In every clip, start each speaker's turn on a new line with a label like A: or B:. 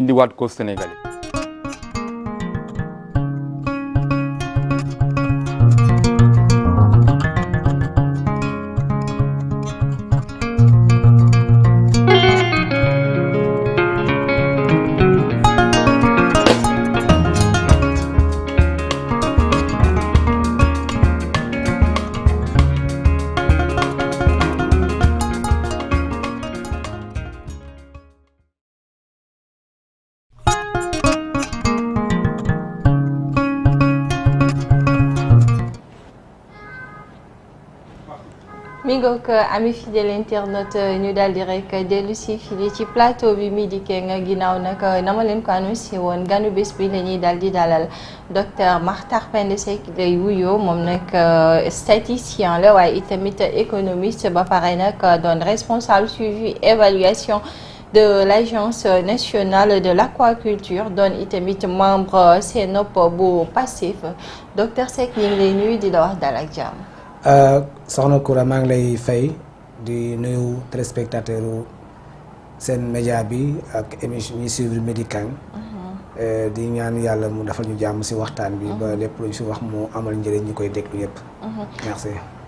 A: indiwaat ko Sénégalais.
B: mi ngoog ami fidèle internaute ñu daal di rek dellu si fii ci plateau bi mi dikkee nga ginnaaw nag na ma leen ko annoncé woon ganu bés bi la ñuy daal di dalal docteur Makhtar Penda Seck lay wuyoo moom nag statisticien la waaye itamit économiste ba pare nag doon responsable suivi évaluation de l'agence nationale de l'aquaculture doon itamit membre CNOP bu Pastef docteur Seck ñu ngi lay nuyu di la wax dal ak jàmm.
C: soxna Koura maa ngi lay fay di nuyu téléspectateur seen média bi ak émission ñi suivre Medikang di ñaan yàlla mu defal ñu jàmm ci waxtaan bi ba lépp lu ñu ci wax mu amal njëriñ ñi koy déglu yépp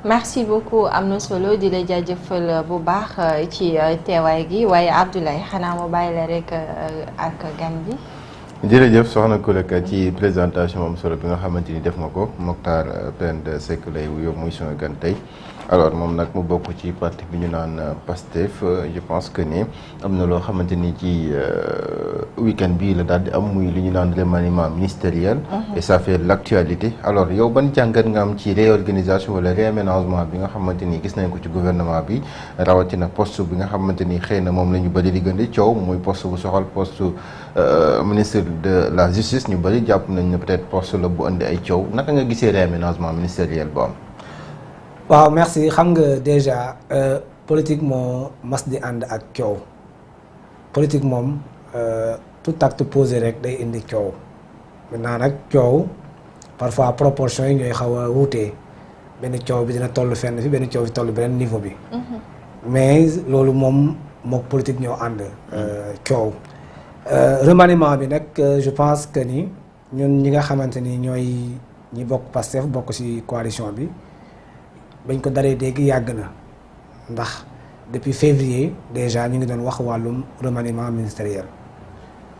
C: merci
B: beaucoup am na solo di la jaajëfal bu baax ci teewaay gi waaye Abdoulaye xanaa mu bàyyi la rek ak gan bi.
D: jërëjëf soxna Kouleka ci présentation moom solo bi nga xamante ni def nga ko Makhtar Penda Seck lay wuyoo muy sunu gan tey alors moom nag mu bokk ci parti bi ñu naan Pastef je pense que ni am na loo xamante ni ci week-end bii la daal di am muy li ñu naan remaniement ministériel. et ça fait l'actualité alors yow ban jàngat nga am ci réorganisation wala réaménagement bi nga xamante ni gis nañ ko ci gouvernement bi rawatina poste bi nga xamante ni xëy na moom la ñu bëri di gën di coow muy poste bu soxal poste ministre de la justice ñu bëri jàpp nañ ne peut-être poste la bu indi ay coow naka nga gisee réaménagement ministériel bu am.
C: waaw merci xam nga déjà politique moo mas di ànd ak coow politique moom tout acte posé rek day indi coow maintenant nag coow parfois proportion yi ñooy xaw a wuutee benn coow bi dina toll fenn fi benn coow bi toll beneen niveau bi mais loolu moom mook politique ñoo ànd coow remaniement bi nag je pense que ni ñun ñi nga xamante ni ñooy ñi bokk Pastef bokk ci coalition bi bañ ko daree dégg yàgg na ndax depuis février déjà ñu ngi doon wax wàllum remaniement ministériel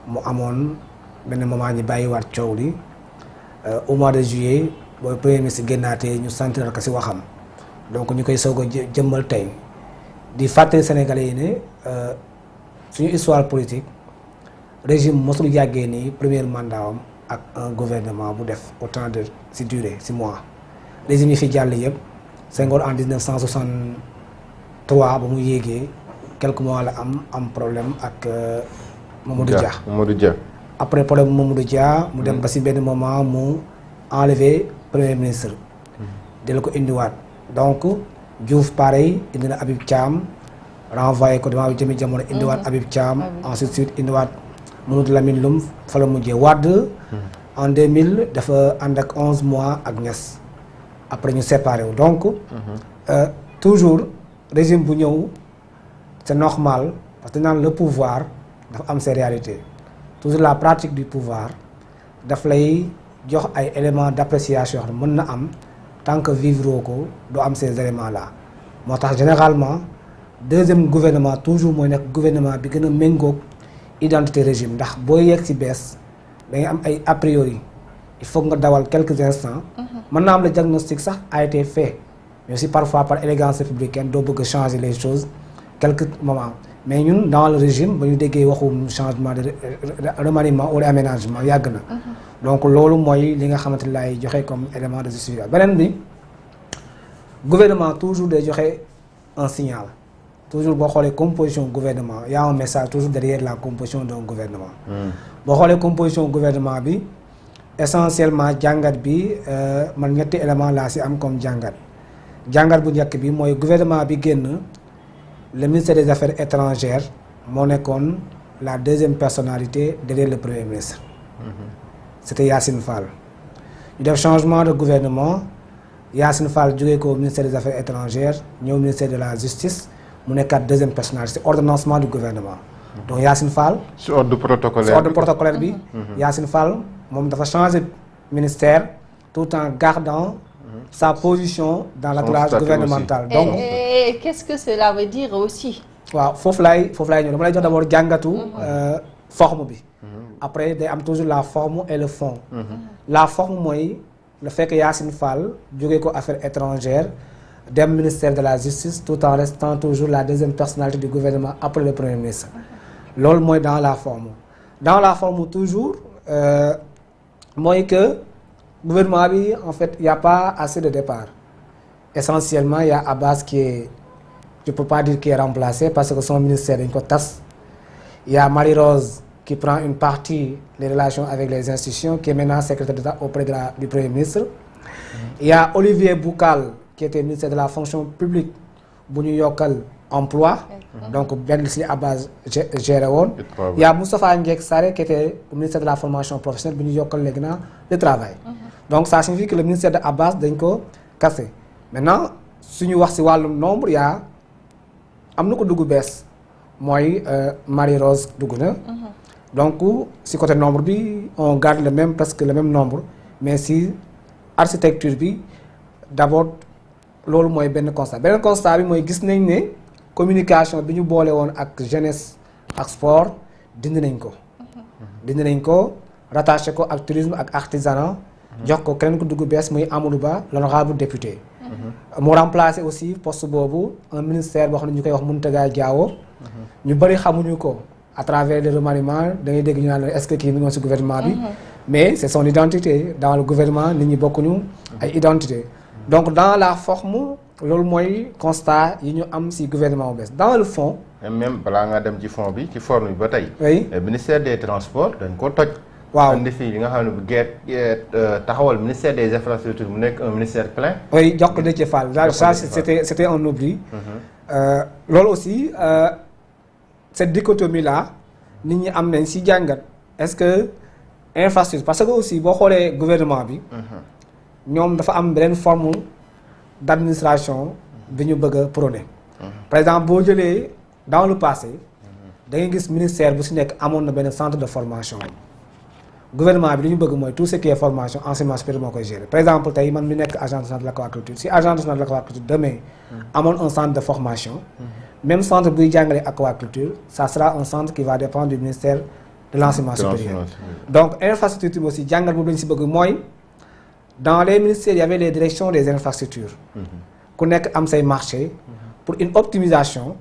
C: mu amoon benn moment ñi bàyyiwaat coow li au mois de juillet booy premier ministre génnaatee ñu sentir ko ci waxam donc ñu koy soog a jëmmal tey di fàttali Sénégalais yi ne suñu histoire politique régime mosul yàggee nii premier mandat am ak un gouvernement bu def autant de ci durée ci mois régime yi fi jàll yëpp Senghor en 1963 ba mu yéegee quelques mois la am problème ak Mamadou Dia après problème Mamadou Dia mu dem ba ci benn moment mu enlever premier ministre di la ko indiwaat donc Diouf pareil indi na Habib Thiam renvoyé ko devant jëmi jamono indiwaat Habib Thiam ensuite indiwaat Mamadou Lamine Loum fa la mujjee Wade en 2000 dafa ànd ak 11 mois ak Niass après ñu séparé wu donc toujours régime bu ñëw c'est normal parce que naan le pouvoir dafa am ses réalités toujours la pratique du pouvoir daf lay jox ay éléments d'appréciation yoo xam ne mën na am tant que vivre ko doo am ces éléments là moo tax généralement deuxième gouvernement toujours mooy nekk gouvernement bi gën a méngoog identité régime ndax boo yegg ci bees da ngay am ay a priori il faut nga dawal quelques instants mën naa am le diagnostic sax a été fait mais aussi parfois par élégance républicaine doo bëgg changer les choses quelques moments mais ñun dans le régime ba ñu déggee waxum changement de remaniement ou réaménagement yàgg na donc loolu mooy li nga xamante ni laay joxe comme élément de justification beneen bi gouvernement toujours day joxe un signal toujours boo xoolee composition gouvernement y a un message toujours derrière la composition d'un gouvernement boo xoolee composition gouvernement bi essentiellement jàngat bi man ñetti élément laa ci am comme jàngat bu njëkk bi mooy gouvernement bi génn le ministère des affaires étrangères moo nekkoon la deuxième personnalité derrière le premier ministre c'était Yacine Fall ñu def changement de gouvernement Yacine Fall jógee ko ministère des affaires étrangères ñëw ministère de la justice mu nekkaat deuxième personnalité ordonnancement du gouvernement donc Yacine Fall.
D: si ordre
C: protocolaire bi. Yacine Fall moom dafa changer ministère tout en gardant sa position dans l'attelage gouvernemental.
B: Donc et qu'est-ce que cela veut dire aussi?
C: waaw foofu laay ñëw dama lay jox d'abord jàngatu forme bi. après day am toujours la forme et le fond. La forme mooy le fait que Yacine Fall jógee ko affaires étrangères dem ministère de la justice tout en restant toujours la deuxième personnalité du gouvernement après le premier ministre. loolu mooy dans la forme. Dans la forme toujours mooy que gouvernement bi en fait il y a pas assez de départ. Essentiellement il y a Abbas qui est, je peux pas dire qui est remplacé parce que son ministère dañ ko tas. Il y a Marie-Rose qui prend une partie des relations avec les institutions, qui est maintenant secrétaire d'État auprès du Premier ministre. Il y a Olivier Boucal qui était ministre de la fonction publique bu ñu yokkal emploi. Donc benn si Abbas géré woon. Il y a Moustapha Nguek Sarré qui était ministre de la formation professionnelle bu ñu yokkal léegi na le travail. Donc ça signifie que le ministère de Abbas dañ ko cassé. Maintenant suñu wax ci wàllum nombre il y a am na ko dugg bees mooy Marie-Rose dugg na. Donc si côté nombre bi on garde presque le même nombre mais si architecture bi d'abord loolu mooy benn constat bi mooy gis nañ ne communication bi ñu boole woon ak jeunesse ak sport dindi nañ ko rattaché ko ak tourisme ak artisanat jox ko keneen ko dugg bees muy Amadou Ba l'honorable député mu remplacé aussi poste boobu un ministère boo xam ne ñu koy wax Mountaga Diawo ñu bëri xamuñu ko à travers le remaniement da ngay dégg ñu naan est-ce que kii mi ngi woon ci gouvernement bi mais c'est son identité dans le gouvernement nit ñi bokkuñu ay identité donc dans la forme loolu mooy constat yi ñu am ci gouvernement bu bees dans le fond
D: même balaa nga dem ci fond bi ci forme bi ba tey
C: oui
D: ministère des transports dañ ko toj
C: waaw
D: indi fii li nga xam ne bu taxawal ministère des infrastructures mu nekk un ministère plein
C: oui jox ko Déthié Fall ça c'était un oubli loolu aussi cette dichotomie là nit ñi am nañ ci jàngat est-ce que infrastructure parce que aussi boo xoolee gouvernement bi ñoom dafa am beneen forme d'administration bi ñu bëgg a prôner par exemple boo jëlee dans le passé da ngay gis ministère bu ci nekk amoon na benn centre de formation gouvernement bi li ñu bëgg mooy tout ce qui est formation enseignement supérieur moo koy gérer par exemple tey man mi nekk agence nationale de l'aquaculture si agence nationale de l'aquaculture demain amoon un centre de formation même centre buy jàngale aquaculture ça sera un centre qui va dépendre du ministère de l'enseignement supérieur donc infrastructure aussi jàngal boobu lañu ci bëgg mooy dans les ministères il y avait les directions des infrastructures ku nekk am say marché pour une optimisation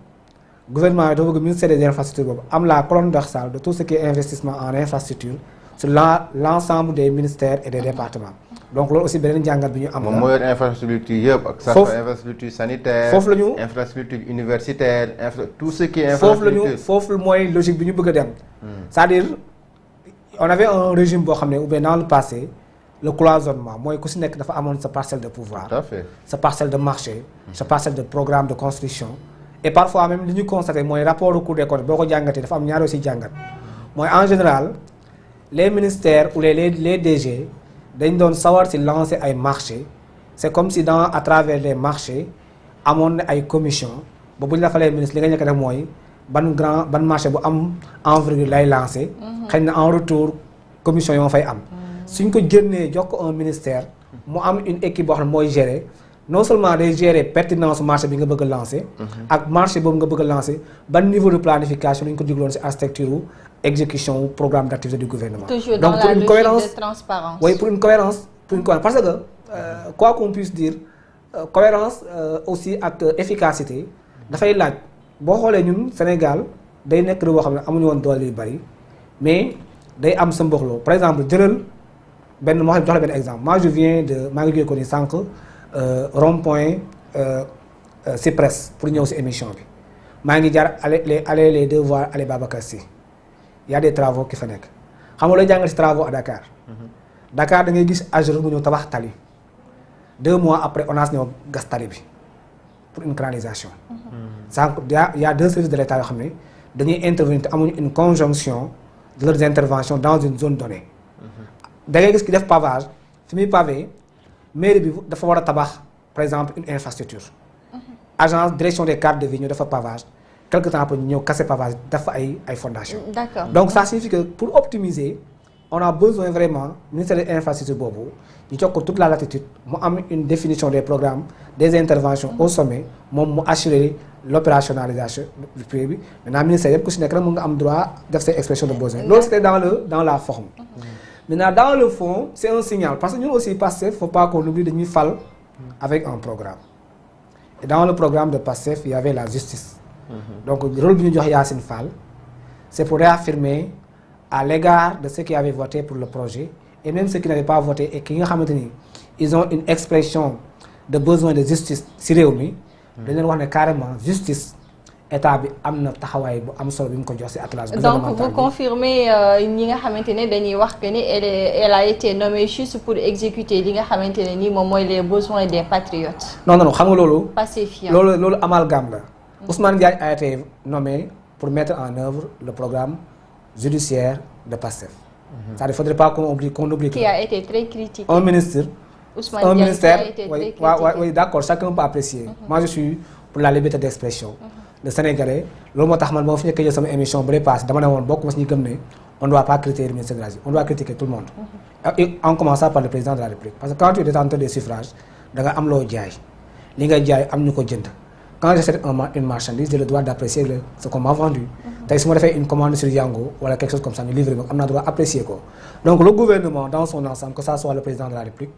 C: gouvernement bi dafa bëgg ministère des infrastructures boobu am la colonne dorsale de tout ce qui est investissement en infrastructure sur l'ensemble des ministères et des départements donc loolu aussi beneen jàngat bi ñu am.
D: moom moo yor infrastructure yëpp. ak sax infrastructure sanitaire.
C: foofu la ñu
D: infrastructure universitaire tout ce qui est infrastructure.
C: foofu mooy logique bi ñu bëgg a dem. c'est-à-dire on avait un régime boo xam ne ou bien dans le passé le cloisonnement mooy ku si nekk dafa amoon sa parcelle de pouvoir.
D: tout à fait
C: sa parcelle de marché. sa parcelle de programme de construction. et parfois même li ñu constaté mooy rapport au Cour des comptes boo ko jàngatee dafa am ñaari aussi jàngat mooy en général. Les ministères ou les DG dañ doon sawar ci lancer ay marchés c'est comme si à travers les marchés amoon na ay commission ba bu ñu la falee ministre li nga njëkk a def mooy ban marché bu am envergure lay lancer. xëy na en retour commission yoo fay am. suñ ko génnee jox ko un ministère mu am une équipe boo xam ne mooy gérer non seulement day gérer pertinence marché bi nga bëgg a lancer. ak marché boobu nga bëgg a lancer ban niveau de planification lañ ko digloon ci architecture exécution programme d'activité du gouvernement.
B: Toujours
C: donc
B: dans
C: pour
B: la
C: une
B: logique
C: cohérence
B: de transparence.
C: Oui, pour une cohérence parce que quoi qu'on puisse dire cohérence aussi ak efficacité dafay laaj boo xoolee ñun Sénégal day nekk boo xam ne amuñu woon doole yu bari mais day am sa mboxloo par exemple jëlal benn moo xam ne jox la benn exemple moi je viens de maa ngi jógee ko ni sànq rond-point Cyprès pour ñëw ci émission bi maa ngi jaar aller les devoirs aller Babacar Sy il y a des travaux qui fa nekk xam nga looy jàngal ci travaux à Dakar. Dakar da ngay gis AGEROUTE mu ñëw tabax tali 2 mois après ONAS ñëw gas tali bi pour une canalisation. sànq y a 2 services de l'État yoo xam ne dañuy intervenir te amuñu une conjonction de leurs interventions dans une zone donnée. da ngay gis ki def pavage fi muy pavé mairie bi dafa war a tabax par exemple une infrastructure. agence direction des cartes de vie ñu dafa pavage quelque temps après ñu ñëw casser pavage def fa ay fondation.
B: D'accord.
C: Donc ça signifie que pour optimiser on a besoin vraiment ministère de l'infrastructure boobu ñu jox ko toute la latitude mu am une définition des programmes des interventions au sommet moom mu assurer l'opérationnalisation du pays bi maintenant ministère yëpp ku si nekk rek mu nga am droit def say expression de besoin loolu c'était dans la forme. Maintenant dans le fond c'est un signal parce que ñun aussi Pastef faut pas qu'on oublie dañuy fal avec un programme et dans le programme de Pastef il y avait la justice. Donc rôle bi ñu jox Yacine Fall c'est pour réaffirmer à l'égard de ceux qui avaient voté pour le projet et même ceux qui n'avaient pas voté et qui nga xamante ni ils ont une expression de besoin de justice ci réew mi dañ leen wax ne carrément justice état bi am na taxawaay bu am solo bi mu ko jox ci attelage gouvernemental.
B: Donc vous confirmez ñi nga xamante ne dañuy wax que ni elle a été nommée juste pour exécuter li nga xamante ne ni moom mooy les besoins des patriotes.
C: Non xam nga loolu.
B: pacifiant
C: loolu amalgame la. Ousmane Diagne a été nommé pour mettre en œuvre le programme judiciaire de Pastef. Ça ne faudrait pas qu'on oublie
B: qui a été très critiqué.
C: Un ministre.
B: Ousmane Diagne qui a été très critiqué.
C: Oui, d'accord, chacun peut apprécier. Moi je suis pour la liberté d'expression. Le Sénégalais loolu moo tax man boo fi nekkee jël sama émission bu dee passé dama ne woon bokk ma si ñu gëm ne on ne doit pas critiquer le ministre de la Justice, on doit critiquer tout le monde. Et en commençant par le président de la République parce que quand tu es détenteur des suffrages da nga am loo jaay li nga jaay am ñu ko jënd. Quand j'achète une marchandise j'ai le droit d'apprécier ce qu'on m'a vendu. Tey su ma defee une commande sur Yango wala quelque chose comme ça ñu livrer ma am naa droit apprécier ko. Donc le gouvernement dans son ensemble que ça soit le président de la République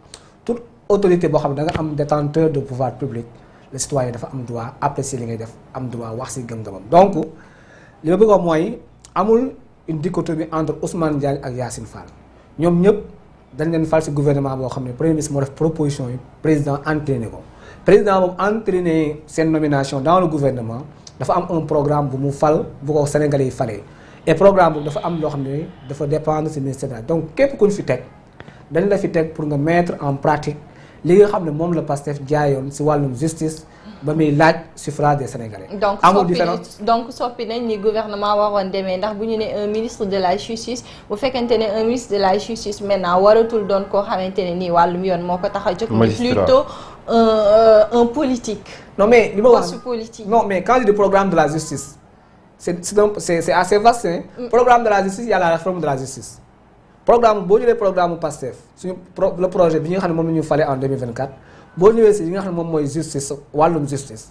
C: toute autorité boo xam ne da nga am détenteur de pouvoir public le citoyen dafa am droit apprécier li ngay def am droit wax ci gëm-gëmam. Donc li ma bëgg a wax mooy amul une dichotomie entre Ousmane Diagne ak Yacine Fall ñoom ñëpp dañ leen fal ci gouvernement boo xam ne premier ministre moo def proposition yi président entraîné ko. Président boobu entraîné seen nomination dans le gouvernement dafa am un programme bu mu fal bu ko Sénégalais yi falee et programme boobu dafa am loo xam ne dafa dépendre ci ministère de la donc képp ku ñu fi teg dañ la fi teg pour nga mettre en pratique li nga xam ne moom la Pastef jaayoon ci wàllum justice ba muy laaj suffrage des Sénégalais.
B: donc soppi nañ ni gouvernement waroon demee ndax bu ñu ne un ministre de la justice bu fekkente ne un ministre de la justice maintenant waratul doon koo xamante ne nii wàllum yoon moo ko tax a jóg. plutôt un politique.
C: Non mais li ma wax
B: politique.
C: Non mais quand je dis programme de la justice c'est assez vaste hein. Programme de la justice il y a la réforme de la justice. Programme boo jëlee programme Pastef suñu le projet bi nga xam ne moom la ñu fale en 2024 boo ñëwee si li nga xam ne moom mooy justice wàllum justice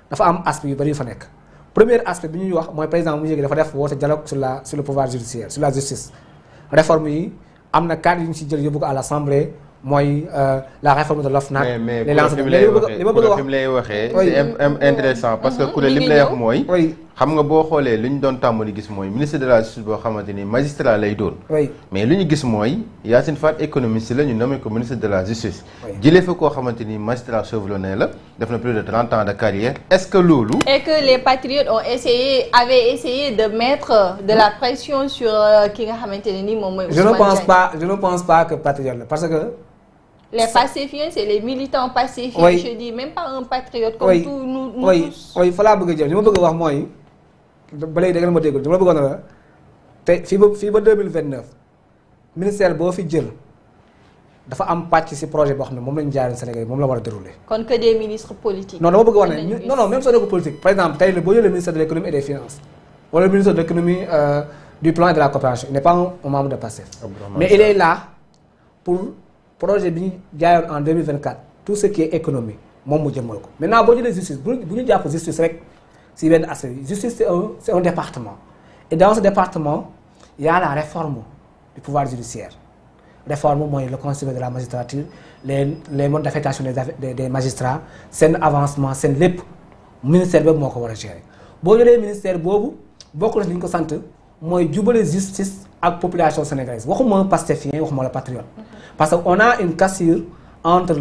C: dafa am aspect yu bari yu fa nekk. Premier aspect bi ñuy wax mooy président mu yéegi dafa def woote dialogue sur le pouvoir judiciaire sur la justice réforme yi am na cadre yu ñu si jël yóbbu ko à l'Assemblée mooy la réforme de l'OFNAC.
D: mais li ma bëgg a wax fi mu lay waxee c'est intéressant parce que ku ne li mu lay wax mooy. xam nga boo xoolee li ñu doon tàmm di gis mooy ministre de la justice boo xamante ni magistrat lay doon. mais li ñu gis mooy Yacine Fall économiste la ñu nommé ko ministre de la justice. jëlee fa koo xamante ni magistrat chevronné la def na plus de 30 ans de carrière est-ce que loolu.
B: et que les patriotes avaient essayé de mettre de la pression sur ki nga xamante ne ni moom mooy.
C: je ne pense pas que patriote la parce que.
B: Les pacifiens, c'est les militants pacifiens. Oui. Je dis même pas un patriote comme tous nous tous.
C: Oui, fa laa bëgg a jël li ma bëgg a wax mooy ba léegi da ngeen ma déggul dama bëggoon la te fii ba 2029 ministère boo fi jël dafa am pàcc ci projet boo xam ne moom lañu jaayoon Sénégal moom la war a dérouler.
B: Kon que des ministres politiques.
C: Non dama bëgg a wax ne non même soo nekk politique par exemple tey boo jëlee ministère de l'économie et des finances wala le ministre de l'économie du plan et de la coopération il n'est pas un membre de Pastef. Mais il est là pour projet bi ñu jaayoon en 2024 tout ce qui est économie moom mu jëmmal ko maintenant boo jëlee justice bu ñu jàpp justice rek ci benn aspect justice c'est un département et dans ce département il y a la réforme du pouvoir judiciaire réforme mooy le constitution de la magistrature les modes d'affectation des magistrats seen avancement seen lépp ministère boobu moo ko war a gérer boo jëlee ministère boobu bokk na li ñu ko sant mooy jubale justice ak population sénégalaise waxuma pastefien waxuma la patriote parce que on a une cassure entre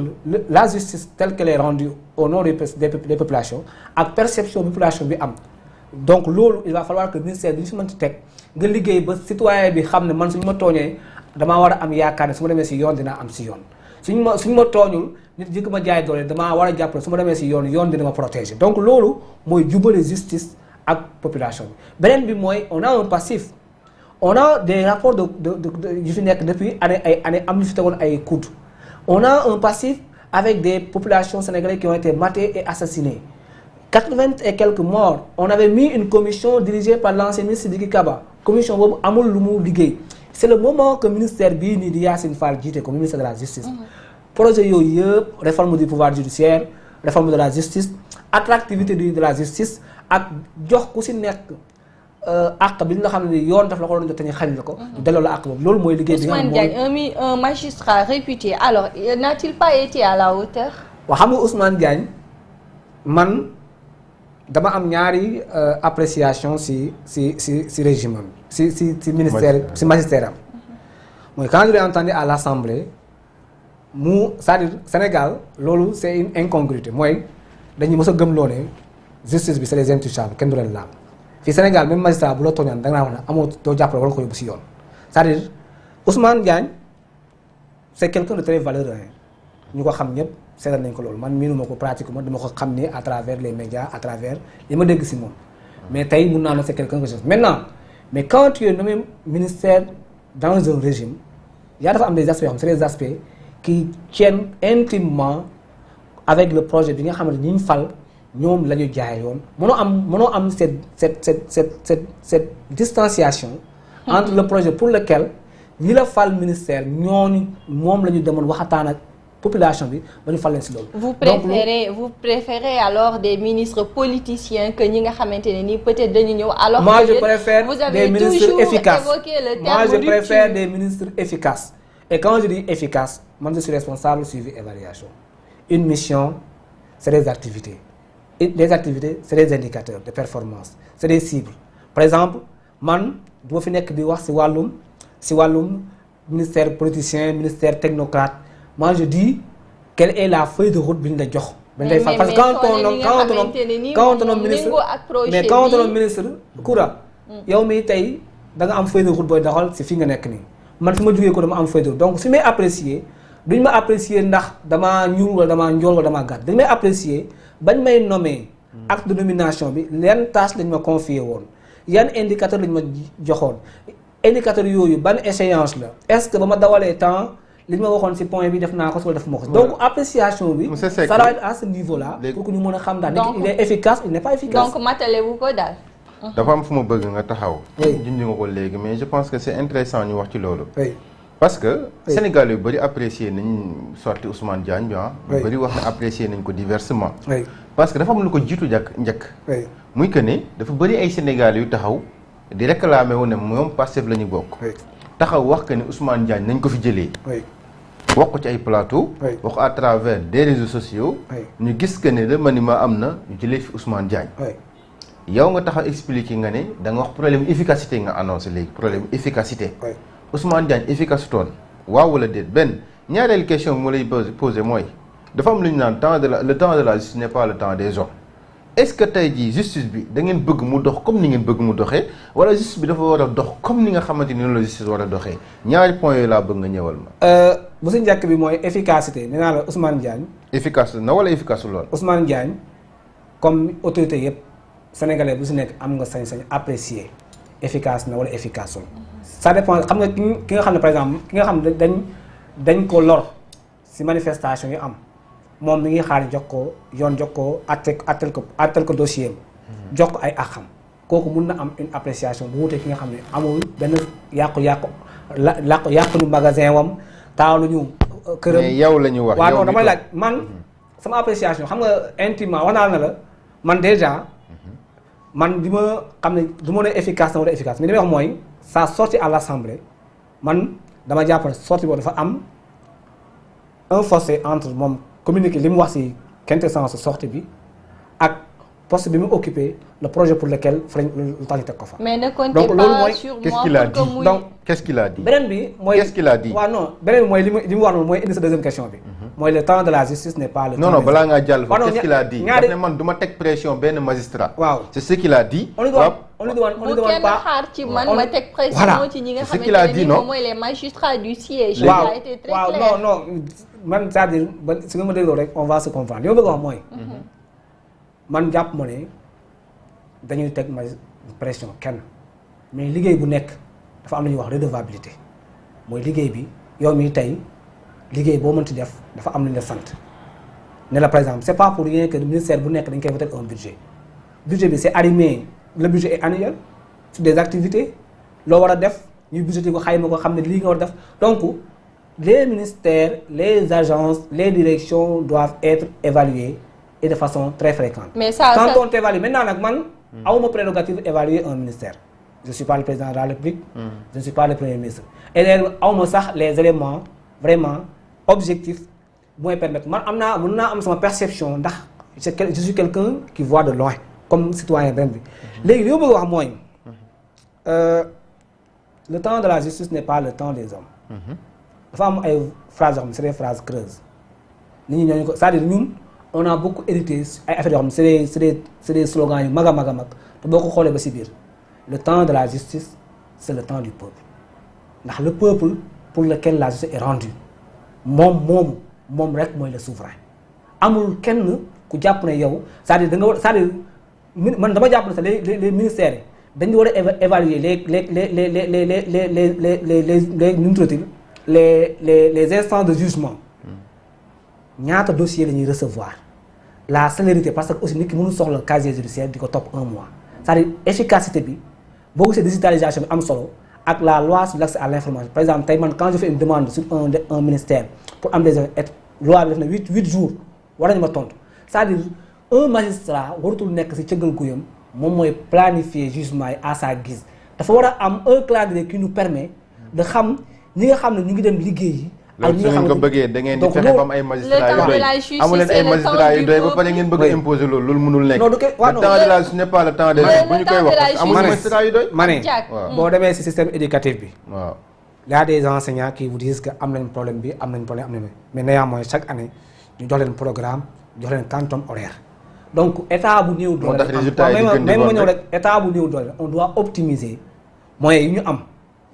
C: la justice telle qu'elle est rendue au nom des populations ak perception population bi am donc loolu il va falloir que ministère bi ñu si mënti teg nga liggéey ba citoyen bi xam ne man suñu ma tooñee damaa war a am yaakaar ne su ma demee si yoon dinaa am si yoon suñu ma tooñul nit jëkk ma jaay doole damaa war a jàpp ne su ma demee si yoon dina ma protéger donc loolu mooy jubale justice ak population bi beneen bi mooy on a un passif on a des rapports yu fi nekk depuis année am ñu fi tegoon ay coude on a un passif avec des populations sénégalaises qui ont été matées et assassinées 80 et quelques morts on avait mis une commission dirigée par l'ancien ministre Sidiki Kaba commission boobu amul lu mu liggéey c'est le moment que ministère bii nii di Yacine Fall jiite comme ministre de la justice projet yooyu yëpp réforme du pouvoir judiciaire réforme de la justice attractivité de la justice ak jox ku si nekk àq bi nga xam ne yoon daf la ko doon jot te ñu xañ la ko. delloo la àq boobu loolu mooy liggéey bi nga xam
B: Ousmane Diagne un magistrat réputé alors n'a-t-il pas été à la hauteur.
C: waaw xam nga Ousmane Diagne man dama am ñaari appréciation si régime am si ministère si magistère am mooy quand je l'ai entendu à l'Assemblée mu c'est-à-dire Sénégal loolu c'est une incongruité mooy dañuy mës a gëmloo ne justice bi c'est les intouchables kenn du leen laal fii Sénégal même magistrat bu la tooñaan da nga wax ne amoo doo jàppale war nga ko yóbbu si yoon c'est-à-dire Ousmane Diagne c'est quelqu'un de très valeureux ñu ko xam ñëpp seetal nañ ko loolu man miinuma ko pratiquement dama ko xam ni à travers les médias à travers li ma dégg si moom mais tey mun naa ne c'est quelqu'un que je maintenant mais quand tu es nommé ministère dans un régime yaa dafa am des aspects yoo xam c'est des aspects qui tiennent intimement avec le projet bi nga xamante ni ñu fal ñoom la ñu jaay yoon mënoo am cette distanciation entre le projet pour lequel ñi la fal ministère ñooñu moom la ñu demoon waxataan ak population bi ba ñu fal leen si loolu.
B: vous préférez alors des ministres politiciens que ñi nga xamante ne nii peut-être dañu ñëw. alors
C: moi je préfère des ministres efficaces
B: évoqué le terme
C: moi je
B: rupture.
C: préfère des ministres efficaces et quand je dis efficace man je suis responsable suivi évaluation une mission c'est des activités et les activités c'est des indicateurs de performance c'est des cibles par exemple man du ma fi nekk di wax si wàllum ministère politicien ministère technocrate moi je dis quelle est la feuille de route bi ñu la jox. parce que quand on nomme ministre mais quand on nomme ministre Koura yow mii tey da nga am feuille de route booy doxal si fi nga nekk nii man fi ma jógee ko dama am feuille de route donc su may apprécier duñ ma apprécier ndax damaa ñuul wala damaa njool wala damaa gàtt dañ may apprécier bañ may nommer acte de nomination bi yan tâche lañ ma confier woon yan indicateur lañ ma joxoon indicateur yooyu ban échéance la est-ce que ba ma dawalee temps li ma waxoon ci point bi def naa ko wala def ma ko donc appréciation bi ça doit être à ce niveau là pour que ñu mën a xam daal il est efficace il n'est pas efficace
B: donc matale-wu ko daal
D: dafa am fu ma bëgg nga taxaw junj nga ko léegi mais je pense que c'est intéressant ñu wax ci loolu parce que Sénégal yu bëri apprécier nañ sorti Ousmane Diagne bi yu bëri wax na apprécier nañ ko diversement parce que dafa am lu ko jiitu njëkk muy que ne dafa bëri ay Sénégal yu taxaw di réclamer wu ne moom Pastef la ñu bokk taxaw wax que ne Ousmane Diagne nañ ko fi jëlee wax ko ci ay plateau wax à travers des réseaux sociaux ñu gis que ne le maniement am na ñu jëlee fi Ousmane Diagne yow nga taxaw expliquer nga ne da nga wax problème efficacité nga annoncé léegi problème efficacité Ousmane Diagne efficace toon waaw wala déet benn ñaareelu question bi ma lay posé mooy dafa am lu ñu naan le temps de la justice n'est pas le temps des hommes est-ce que tey jii justice bi da ngeen bëgg mu dox comme ni ngeen bëgg mu doxee wala justice bi dafa war a dox comme ni nga xamante ni noonu la justice war a doxee ñaari points yooyu laa bëgg nga ñëwal ma.
C: bu si njëkk bi mooy efficacité nee naa la Ousmane Diagne.
D: efficace na wala efficace lool.
C: Ousmane Diagne comme autorité yëpp sénégalais bu si nekk am nga sañ-sañ apprécier efficace na wala efficace ul ça dépend xam nga ki nga xam ne par exemple ki nga xam ne dañ ko lor si manifestation yi am. moom mi ngi xaar jox ko yoon jox ko attel ko dossier jox ko ay àqam kooku mun na am une appréciation bu wutee ki nga xam ne amul benn yàqu nu magasin wam taaluñu këram.
D: mais yow la ñu wax
C: waaw non damay laaj man sama appréciation xam nga intimement wax naa na la man déjà man bi ma xam ne du ma ne efficace na wala efficace mais li may wax mooy sa sortie à l'Assemblée man dama jàpp ne sortie boobu dafa am un fossé entre moom communiqué li mu wax ci quintessence sortie bi ak poste bi mu occupé le projet pour lequel lu tax ñu teg ko fa.
B: mais ne comptez pas sur moi
D: qu'est-ce qu'il a dit donc qu'est-ce qu'il a dit.
C: beneen bi mooy
D: qu'est-ce qu'il a dit.
C: waaw non beneen bi mooy li mu wax noonu mooy indi sa deuxième question bi. mooy le temps de la justice n'est pas le temps.
D: non balaa ngaa jàll fa qu'est-ce qu'il a dit. daf ne man du ma teg pression benn magistrat.
C: waaw
D: c'est ce qu'il a dit.
C: on lui demande pas
B: xaar ci man ma teg pression ci ñi nga xamante ne moom mooy les magistrats du siège.
C: waaw
B: ça a été très clair.
C: non man c'est-à-dire ba si nga ma dégloo rek on va se comprendre li ma bëgg a wax mooy. man jàpp ma ne dañuy teg pression kenn mais liggéey bu nekk dafa am lu ñuy wax redevabilité mooy liggéey bi yow mii tey liggéey boo mënti def dafa am lu ñu la sant ne la par exemple c'est pas pour rien que le ministère bu nekk dañ koy voter un budget bi c'est arrimé, le budget est annuel sur des activités loo war a def ñuy budgété ko xayma ko xam ne lii nga war a def donc les ministères les agences les directions doivent être évaluées et de façon très fréquente.
B: Mais ça,
C: quand on t'évalue maintenant nag man awuma prérogative évaluer un ministère. Je suis pas le président de la République. Je ne suis pas le premier ministre. Et awma sax les éléments vraiment objectifs mooy permettre man mën naa am sama perception ndax je suis quelqu'un qui voit de loin comme citoyen benn bi. léegi li ma bëgg wax mooy le temps de la justice n'est pas le temps des hommes. dafa am ay phrases yoo xam ne c'est des phrases creuses nit ñi ñooñu ko c'est-à-dire ñun on a beaucoup hérité ay affaires yoo xam ne c'est des slogans yu mag a mag a mag te boo ko xoolee ba ci biir le temps de la justice c'est le temps du peuple ndax le peuple pour lequel la justice est rendue moom rek mooy le souverain amul kenn ku jàpp ne yow c'est-à-dire da nga war c'est-à-dire man dama jàpp ne sax les ministères yi dañu war a évaluer les instances de jugement ñaata dossier la ñuy recevoir la célérité parce que aussi nit ki mënul soxla casier judiciaire di ko topp un mois c'est-à-dire efficacité bi boo gisee digitalisation bi am solo ak la loi sur l'accès à l'information par exemple tey man quand je fais une demande sur un ministère pour am des loi bi def na 8 jours war nañu ma tontu c'est-à-dire un magistrat warutul nekk ci cëggal guyam moom mooy planifier jugement yi à sa guise dafa war a am un calendrier qui nous permet de xam ñi nga xam ne ñu ngi dem liggéey yi. ak ñi nga xam ne
D: ko bëggee da ngeen di fexe ba am ay magistrats yu doy amu leen ay magistrats yu doy ba pare ngeen bëgg a imposer loolu mënul nekk.
C: non du le
D: temps de la justice n'est pas le temps des bu ñu koy wax amul magistrats yu doy.
C: ma ne boo demee ci système éducatif bi. waaw il y a des enseignants qui vous disent que am nañ problème bi am nañ mais néanmoins chaque année ñu jox leen programme jox leen quantum horaire donc état bu néew doole. même ma ñëw rek état bu néew doole on doit optimiser moyens yi ñu am.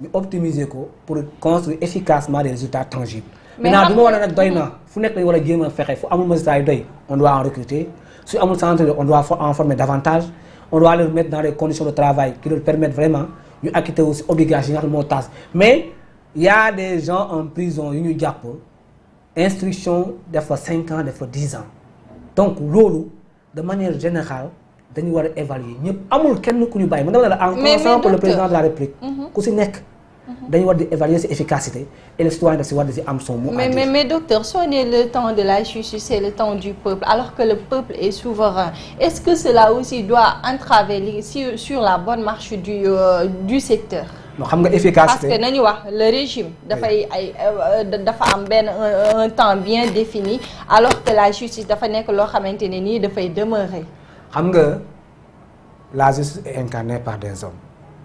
C: ñu optimiser ko pour construire efficacement des résultats tangibles. maintenant du ma war a nag doy na fu nekk lañu war a jéem a fexe fu amul magistrat yu doy on doit en recruter su amul centre on doit en former davantage on doit les mettre dans des conditions de travail qui leur permettent vraiment ñu acquitter aussi obligation yi nga xam ne moo taas mais il y a des gens en prison yu ñu jàpp instruction def fa 5 ans def fa 10 ans donc loolu de manière générale dañu war a évaluer ñëpp amul kenn ku ñu bàyyi man dama ne la en commençant pour le président de la République ku si nekk dañu war di évaluer ses efficacité et le citoyen daf si war di si am son mot à dire.
B: mais docteur soo nee le temps de la justice c'est le temps du peuple alors que le peuple est souverain est-ce que cela aussi doit entraver sur la bonne marche du secteur.
C: non xam nga efficacité
B: parce que nañu wax le régime dafay dafa am benn un temps bien défini alors que la justice dafa nekk loo xamante ne nii dafay demeurer.
C: xam nga la justice est incarnée par des hommes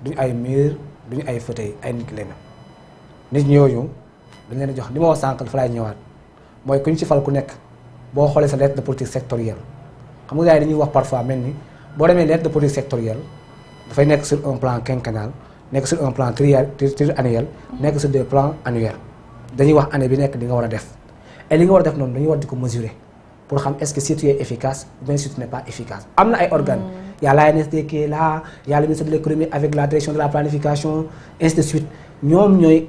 C: duñu ay murs duñu ay fauteuils ay nit leen nit ñooñu dañ leen a jox li ma wax sànq dafa lay ñëwaat mooy ku ñu ci fal ku nekk boo xoolee sa lettre de politique sectorielle xam nga gars yi dañuy wax parfois mel ni boo demee lettre de politique sectorielle dafay nekk sur un plan quinquennal nekk sur un plan triannuel nekk sur des plans annuels dañuy wax année bi nekk li nga war a def et li nga war a def noonu dañuy war di ko mesurer pour xam est-ce que si tu es efficace ou bien si tu n'es pas efficace am na ay organes il y a l'ANSD qui est là il y a le ministère de l'économie avec la direction de la planification ainsi de suite ñoom ñooy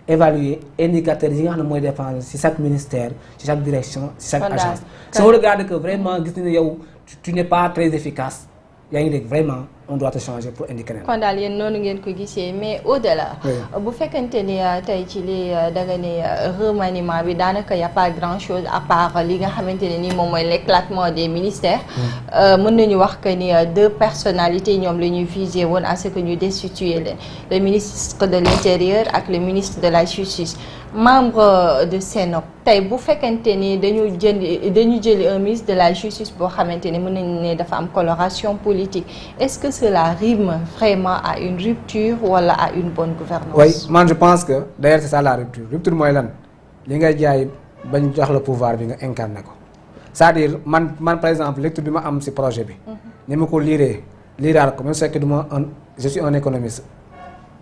C: évaluer indicateurs yi nga xam ne mooy dépendre ci chaque ministère ci chaque direction ci chaque agence si on regarde que vraiment gis nañu yow tu n'es pas très efficace yaa ngi dégg vraiment on doit te changer pour indiquer leen.
B: kon daal yéen noonu ngeen ko gisee mais au-delà. bu fekkente ni tey ci li danga ne remaniement bi daanaka y a pas grand-chose à part li nga xamante ne ni moom mooy l'éclatement des ministères. mën nañu wax que ni 2 personnalités ñoom la ñuy viser woon à ce que ñu destituer leen le ministre de l'intérieur ak le ministre de la justice. membre de CNOP tey bu fekkente ni dañu jëli un ministre de la justice boo xamante ni mën nañu ne dafa am coloration politique est-ce que cela rime vraiment à une rupture wala à une bonne gouvernance.
C: oui man je pense que d'ailleurs c'est ça la rupture mooy lan li ngay jaay bañ jox la pouvoir bi nga incarné ko c'est-à-dire man par exemple lecture bi ma am ci projet bi. ni ma ko liiraal ko même su fekkee je suis un économiste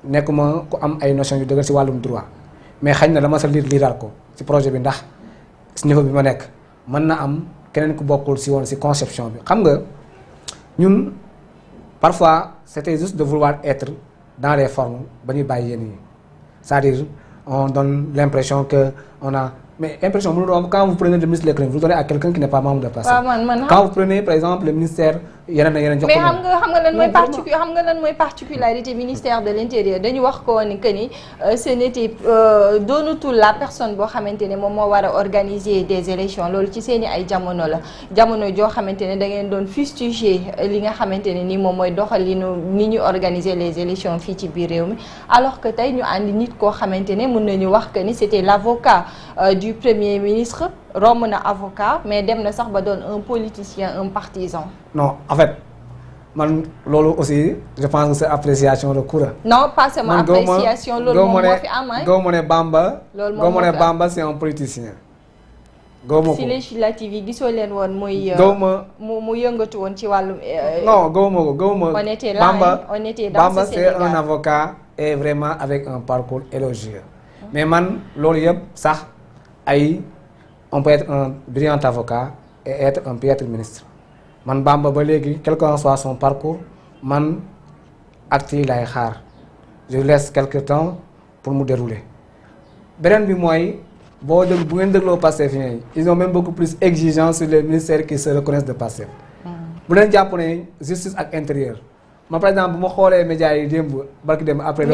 C: nekkuma ku am ay notions yu dëgër ci wàllum droit. mais xañ na dama sa liiraal ko ci projet bi ndax ci niveau bi ma nekk mën na am keneen ku bokkul ci woon ci conception bi xam nga ñun parfois c'était juste de vouloir être dans les formes ba ñuy bàyyi yenn yi c'est-à-dire on donne l'impression que on a mais impression mënu doon quand vous prenez le ministre de l'économie vous donnez à quelqu'un qui n'est pas membre de Pastef. Quand vous prenez par exemple le ministère yeneen jox ko.
B: mais xam nga lan mooy particularité ministère de l'intérieur dañu wax ko ni que ni ce n'était doonatul la personne boo xamante ne moom moo war a organiser des élections loolu ci seeni ay jamono la jamono joo xamante ne da ngeen doon fustiger li nga xamante ne ni moom mooy doxalinu ni ñu organiser les élections fii ci biir réew mi alors que tey ñu àndi nit koo xamante ne mën nañu wax que ni c'était l'avocat du premier ministre romb na avocat mais dem na sax ba doon un politicien un partisan.
C: non en fait man loolu aussi je pense que c'est appréciation de Koura.
B: non pas seulement appréciation loolu moom moo fi am
C: goo ma ne Bamba. loolu moom moo fi am Bamba c'est un politicien. gawma ko
B: si législative yi gisoo leen woon muy.
C: gawma
B: mu yëngatu woon ci wàllum.
C: non gawma
B: on était là on était dans
C: Bamba c'est un avocat et vraiment avec un parcours élogieux. mais man loolu yëpp sax ay on peut être un brillant avocat et être un piètre ministre man Bamba ba léegi quel que soit son parcours man acte yi lay xaar je laisse quelque temps pour mu dérouler beneen bi mooy. boo dégg bu ngeen dégloo Pastef yi ils ont même beaucoup plus exigeants sur les ministères qui se reconnaissent de Pastef. bu leen jàpp ne justice ak intérieur man par exemple bu ma xoolee médias yi démb barki démb après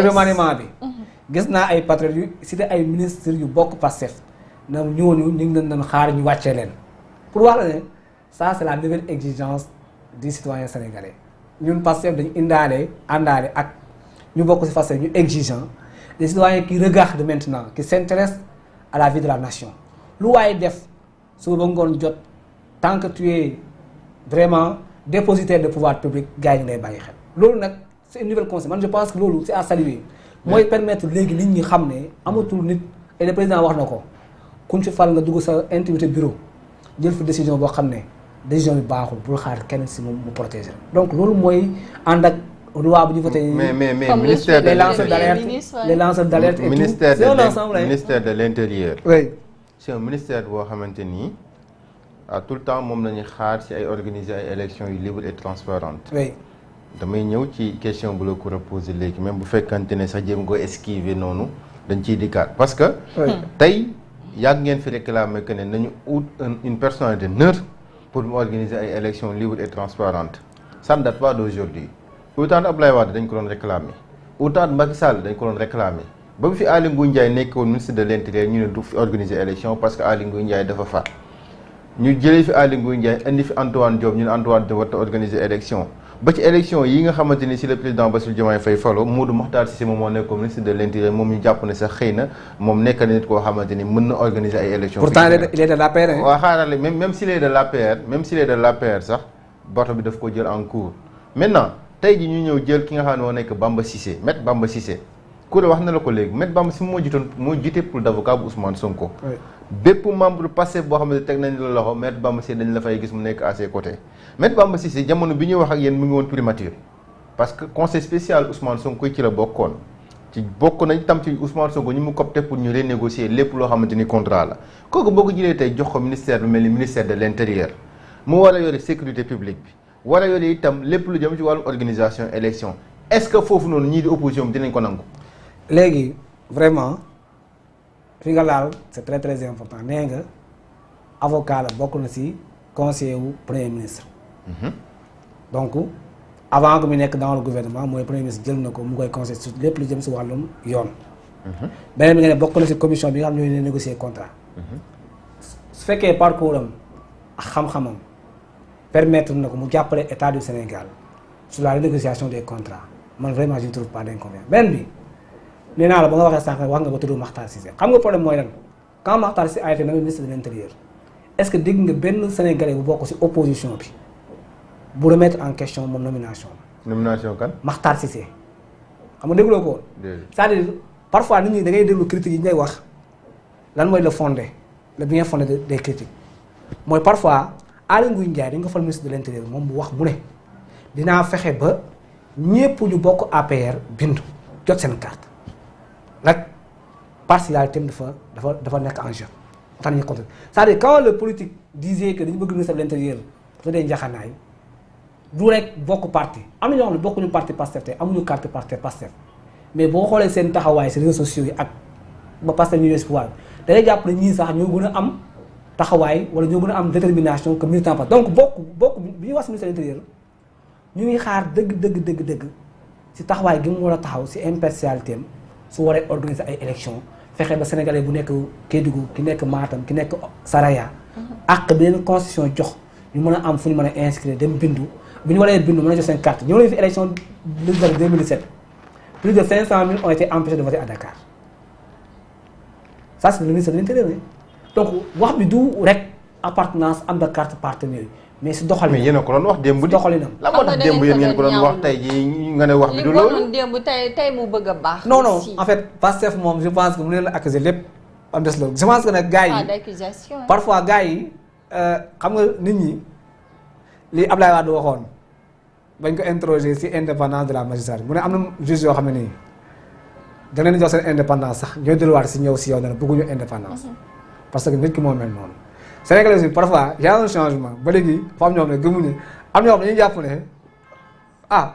C: remaniement bi gis naa ay patriotes yu cité ay ministres yu bokk Pastef na ñooñu ñu ngi leen doon xaar ñu wàccee leen pour wax la ne ça c'est la nouvelle exigence du citoyen sénégalais ñun Pastef dañu àndaale ak ñu bokk ci Pastef ñu exigeant des citoyens qui regardent maintenant qui s'intéressent à la vie de la nation lu waaye def suba ba ngoon jot tant que tu es vraiment dépositaire de pouvoir public gars yi ñu lay bàyyi xel loolu nag c'est une nouvelle concept man je pense que loolu c'est à saluer mooy permettre léegi nit ñi xam ne amatul nit et le président wax na ko kuñ ci fal nga dugg sa intimité bureau jël fi décision boo xam ne décision bi baaxul bul xaar kenn si mu protéger donc loolu mooy ànd ak loi bu ñu voté
D: mais ministère de
C: les lanceurs d'alerte et
D: ministère de l'intérieur
C: oui
D: c'est un ministère boo xamante nii à tout le temps moom la ñuy xaar ci ay organiser ay élections yu libres et transparentes
C: oui
D: damay ñëw ci question bu la ko reposer léegi même bu fekkante ne sax jéem ko esquiver noonu dañ ciy dikkaat parce que tey yàgg ngeen fi réclamer que ne nañu ut une personnalité neutre pour mu organiser ay élections libres et transparentes ça ne date pas d'aujourd'hui autant Abdoulaye Wade dañ ko doon réclamer autant Macky Sall dañ ko doon réclamer ba mu fi Aly Ngouille Ndiaye nekkoon ministre de l'intérieur ñu ne du fi organiser élection parce que Aly Ngouille Ndiaye dafa faat ñu jëlee fi Aly Ngouille Ndiaye indi fi Antoine Diop ñu ne Antoine Diop war a organiser élection ba ci élection yi nga xamante ni si le président Bassirou Diomaye Faye falo Modou Mokhtar Cissé moom moo nekkoon ministre de l'intérieur moom ñu jàpp ne sax xëy na moom nekk na nit koo xamante ni mën na organiser ay élections.
C: pourtant il est de l'APR.
D: waaw xaaral même s'il est de l'APR sax bato bi daf ko jël en cours maintenant. tey ji ñu ñëw jël ki nga xam ne moo nekk Bamba Cissé maître Bamba Cissé Koura wax na la ko léegi maître Bamba Cissé moo jiite pour d'avocat bu Ousmane Sonko. bépp membre Pastef boo xam ne teg nañ la loxo maître Bamba Cissé dañ la fay gis mu nekk à ses côtés maître Bamba Cissé jamono bi ñuy wax ak yéen mu ngi woon primature parce que conseil spécial Ousmane Sonko ci la bokkoon bokk nañ tam ci Ousmane Sonko ñu mu copté pour ñu renégocier lépp loo xamante ni contrat la kooku boo ko jëlee tey jox ko ministère bu mel ni ministère de l'intérieur mu war a yore sécurité publique bi war a yore itam lépp lu jëm ci wàllu organisation élection est-ce que foofu noonu ñii di opposition bi dinañ ko nangu.
C: léegi vraiment fi nga laal c'est très très important nee nga avocat la bokk na ci conseiller wu premier ministre. donc avant que mu nekk dans le gouvernement mooy premier ministre jël na ko mu koy conseiller sur lépp lu jëm ci wàllum yoon. beneen bi nga ne bokk na ci commission bi nga xam ne ñooy négocier contrat. su fekkee parcours am ak xam-xamam. permettre na ko mu jàppale état du Sénégal sur la renégociation des contrats man vraiment je ne trouve pas d'inconvénient benn bi nee naa la ba nga waxee sànq wax nga ba tudd Makhtar Cissé xam nga problème mooy lan quand Makhtar Cissé a été nommé ministre de l'intérieur est-ce que dégg nga benn Sénégalais bu bokk ci opposition bi bu remettre en question moom nomination
D: kan
C: Makhtar Cissé xam nga dégloo ko woon c'est-à-dire parfois nit ñi da ngay déglu critiques yi ñu lay wax lan mooy le fondé le bien fondé des critiques mooy parfois Aly Ngouille Ndiaye dañ ko fal ministre de l'intérieur moom bu wax mu ne dinaa fexe ba ñépp ñu bokk APR bindu jot seen carte nag partialité dafa nekk en jeu tax nañu compter c'est-à-dire quand le politique disait que dañu bëgg ministre de l'intérieur dafa dee njaxanaay du rek bokk parti am na ñoo xam ne bokkuñu parti Pastef te amuñu carte parti Pastef mais boo xoolee seen taxawaay ci réseaux sociaux yi ak ba Pastef ñu si pouvoir da ngay jàpp ne ñii sax ñoo gën a am taxawaay wala ñoo gën a am détermination que militant Pastef donc bokk bi ñuy wax si ministère de l'intérieur ñu ngi xaar dëgg si taxawaay gi mu war a taxaw si impartialité am su waree organiser ay élections fexe ba sénégalais bu nekk Kédougou ki nekk Matam ki nekk Saraya ak bi leen constitution jox ñu mën a am fu ñu mën a inscrire dem bindu bu ñu waree bindu mën a jox seen carte ñoo leen fi élection législative 2017 plus de 500 000 ont été empêchés de voter à Dakar ça c'est le ministre de l'Intérieur donc wax bi du rek appartenance am na carte partenaire yi mais si doxalinam
D: mais yéen a ko doon wax démb.
C: doxalinam
D: la moo tax démb yéen ngeen ko doon wax tey jii nga ne wax bi du loolu.
B: li démb tey mu bëgg a baax.
C: non en fait Pastef moom je pense que mu leen la accuser lépp am des loolu je pense que nag gars yi parfois gars yi xam nga nit ñi li Ablaye Wade waxoon bañ ko interroger ci indépendance de la magistrature mu ne am na juge yoo xam ne nii da leen jox seen indépendance sax ñooy delluwaat si ñëw si yow ne la bëgguñu indépendance parce que nit ki moo mel noonu. Sénégalais aussi parfois y a un changement ba léegi fa am ñoo xam ne gëmuñu am ñoo xam ne dañuy jàpp ne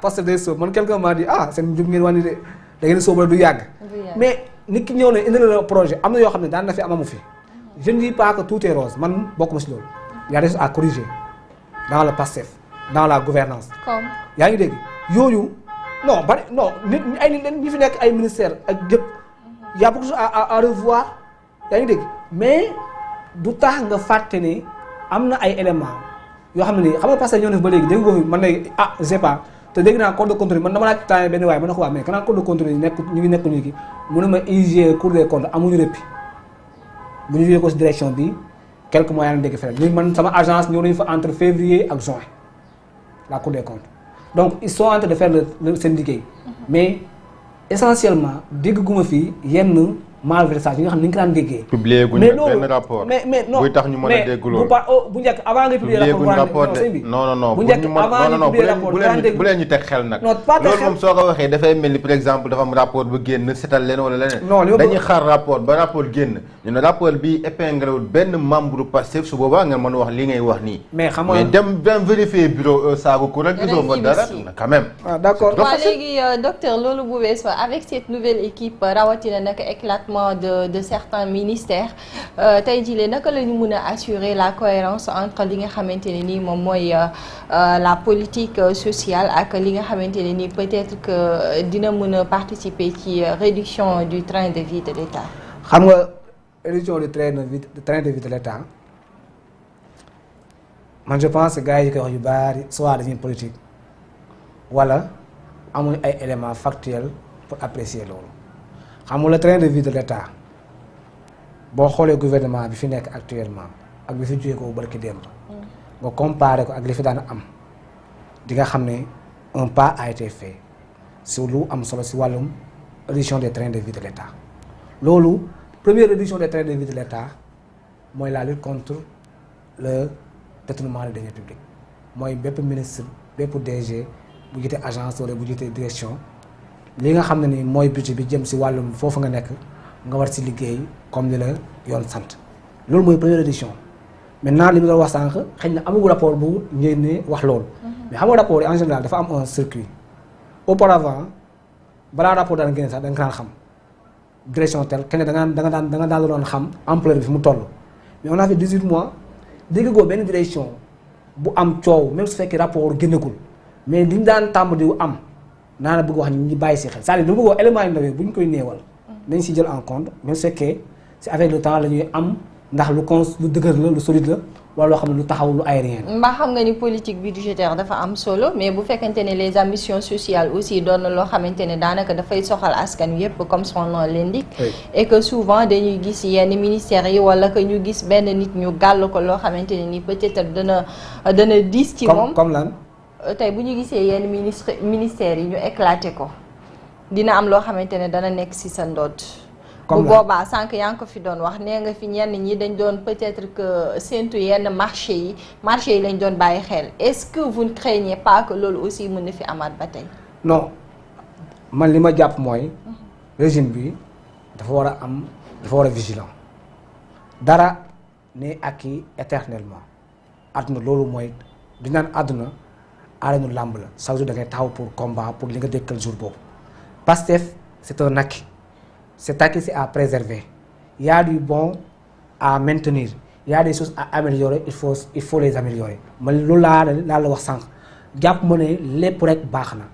C: parce que day sóob man quelqu'un m'a dit seen njub ngeen wàññi de da ngeen sóob la du yàgg. mais nit ki ñëw ne indi la projet am na yoo xam ne daan na fi amamu fi. je ne dis pas que tout est rose man bokkuma si loolu y a des choses à corriger dans le Pastef dans la gouvernance
B: comme
C: yaa ngi dégg yooyu non bari non nit ay nit ñi fi nekk ay ministères ak yëpp y a beaucoup de choses à revoir yaa ngi dégg mais du tax nga fàtte ne am na ay éléments yoo xam ne nii xam nga parce que ñoo def ba léegi dégg nga ko fi man ne je sais pas te dégg naa code de contrôle man dama laaj temps benn waaye man na ko waa mais kanaan code de contrôle yi nekk ñu ngi nekk ñu ki mu ne ma IGE Cour des comptes amuñu répit bu ñu yéegee ko si direction bi quelques mois yaa ngi dégg feneen léegi man sama agence ñëw nañu fa entre février ak juin la Cour des comptes donc ils sont en train de faire seen liggéey mais essentiellement dégg guma fii yenn malversation yi nga xam ne ni nga ko daan déggee.
D: publié guñ benn rapport
C: mais non
D: buy tax ñu mën a dégg loolu
C: bu njëkk avant nga publier rapport
D: non
C: bu njëkk avant nga publier rapport
D: bu leen ñu teg xel nag. loolu moom soo ko waxee dafay mel ni par exemple dafa am rapport bu génn setal leen wala leneen. non dañuy xaar rapport ba rapport génn ñu ne rapport bi épinglé wul benn membre Pastef su boobaa nga mën a wax li ngay wax nii. mais xam nga mais dem vérifier bureau Saagu Cour rek gisoo fa dara quand même.
C: d'accord
B: waaw léegi docteur loolu bu weesoo avec cette nouvelle équipe rawatina nag éclatement de certains ministères tey jii naka la ñu mën a assurer la cohérence entre li nga xamante ne nii moom mooy la politique sociale ak li nga xamante ne nii peut-être que dina mën a participer ci réduction du train de vie de l'État.
C: xam nga réduction du train de vie de l'État man je pense que gars yi koy wax yu bari soit dañuy politique wala amuñu ay éléments factuels pour apprécier loolu. xam nga le train de vie de l'État boo xoolee gouvernement bi fi nekk actuellement ak bi fi jógee ko barki démb nga comparé ko ak li fi daan am di nga xam ne un pas a été fait sur lu am solo si wàllum réduction des trains de vie de l'État loolu première réduction des trains de vie de l'État mooy la lutte contre le détournement des deniers publics mooy bépp ministre bépp DG bu jiite agence wala bu jiite direction li nga xam ne ni mooy budget bi jëm si wàllum foofu nga nekk nga war si liggéey comme li la yoon sant loolu mooy première édition maintenant li mu doon wax sànq xëy na amagul rapport bu ngeen ne wax loolu. mais xam nga rapport yi en général dafa am un circuit auparavant balaa rapport daan génne sax da nga daan xam direction tel kenn da nga daan doon xam ampleur bi fi mu toll mais on a fait 18 mois dégg goo benn direction bu am coow même su fekkee rapport génnagul mais liñ daan tàmm di am. naa la bëgg wax ni ñu bàyyi si xel c'est-à-dire lu bëgg wax éléments yu ndaw yi bu ñu koy néewal nañ si jël en compte même su fekkee si avec le temps la ñuy am ndax lu dëgër la lu solide la wala loo xam ne lu taxaw lu aérien.
B: mbaa xam nga ni politique budgétaire dafa am solo mais bu fekkente ne les ambitions sociales aussi doon na loo xamante ne daanaka dafay soxal askan wi yëpp comme son nom l'indique. et que souvent dañuy gis yenn ministères yi wala que ñu gis benn nit ñu gàll ko loo xamante ne ni peut-être dana diis ci moom
C: comme lan.
B: tey bu ñu gisee yenn ministères yi ñu éclaté ko dina am loo xamante ne dana nekk ci sa ndodd bu boobaa sànq yaa ngi ko fi doon wax nee nga fi ñenn ñi dañ doon peut-être que séntu yenn marché yi lañ doon bàyyi xel est-ce que vous ne craignez pas que loolu aussi mën na fi amaat ba tey.
C: non man li ma jàpp mooy régime bi dafa war a vigilant dara ne acquis éternellement àdduna loolu mooy di naan àdduna aaranu làmb la chaque jour da ngay taxaw pour combat pour li nga dëkkal jour boobu Pastef c'est un acquis cet acquis c'est à préserver il y a du bon à maintenir il y a des choses à améliorer il faut les améliorer man loolu laa la wax sànq jàpp ma ne lépp rek baax na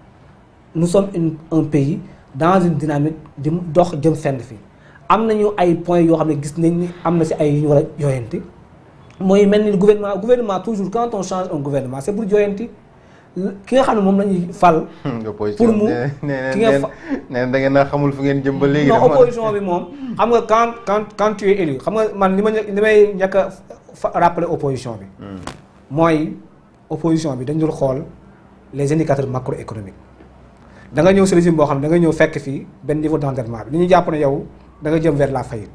C: nous sommes un pays dans une dynamique di dox jëm fenn fii am nañu ay points yoo xam ne gis nañ ni am na si ay yu ñu war a jooyanti mooy mel ni gouvernement toujours quand on change un gouvernement c'est pour jooyanti ki nga xam ne moom la ñuy fal. pour mu ki nga fa
D: nee da ngeen a xamul fu ngeen jëm ba léegi.
C: non opposition bi moom xam nga quand tu es élu xam nga man li may njëkk a rappeler opposition bi. mooy opposition bi dañ dul xool les indicateurs macroéconomiques da nga ñëw si régime boo xam ne da nga ñëw fekk fii benn niveau d'endettement bi li ñu jàpp ne yow da nga jëm vers la faillite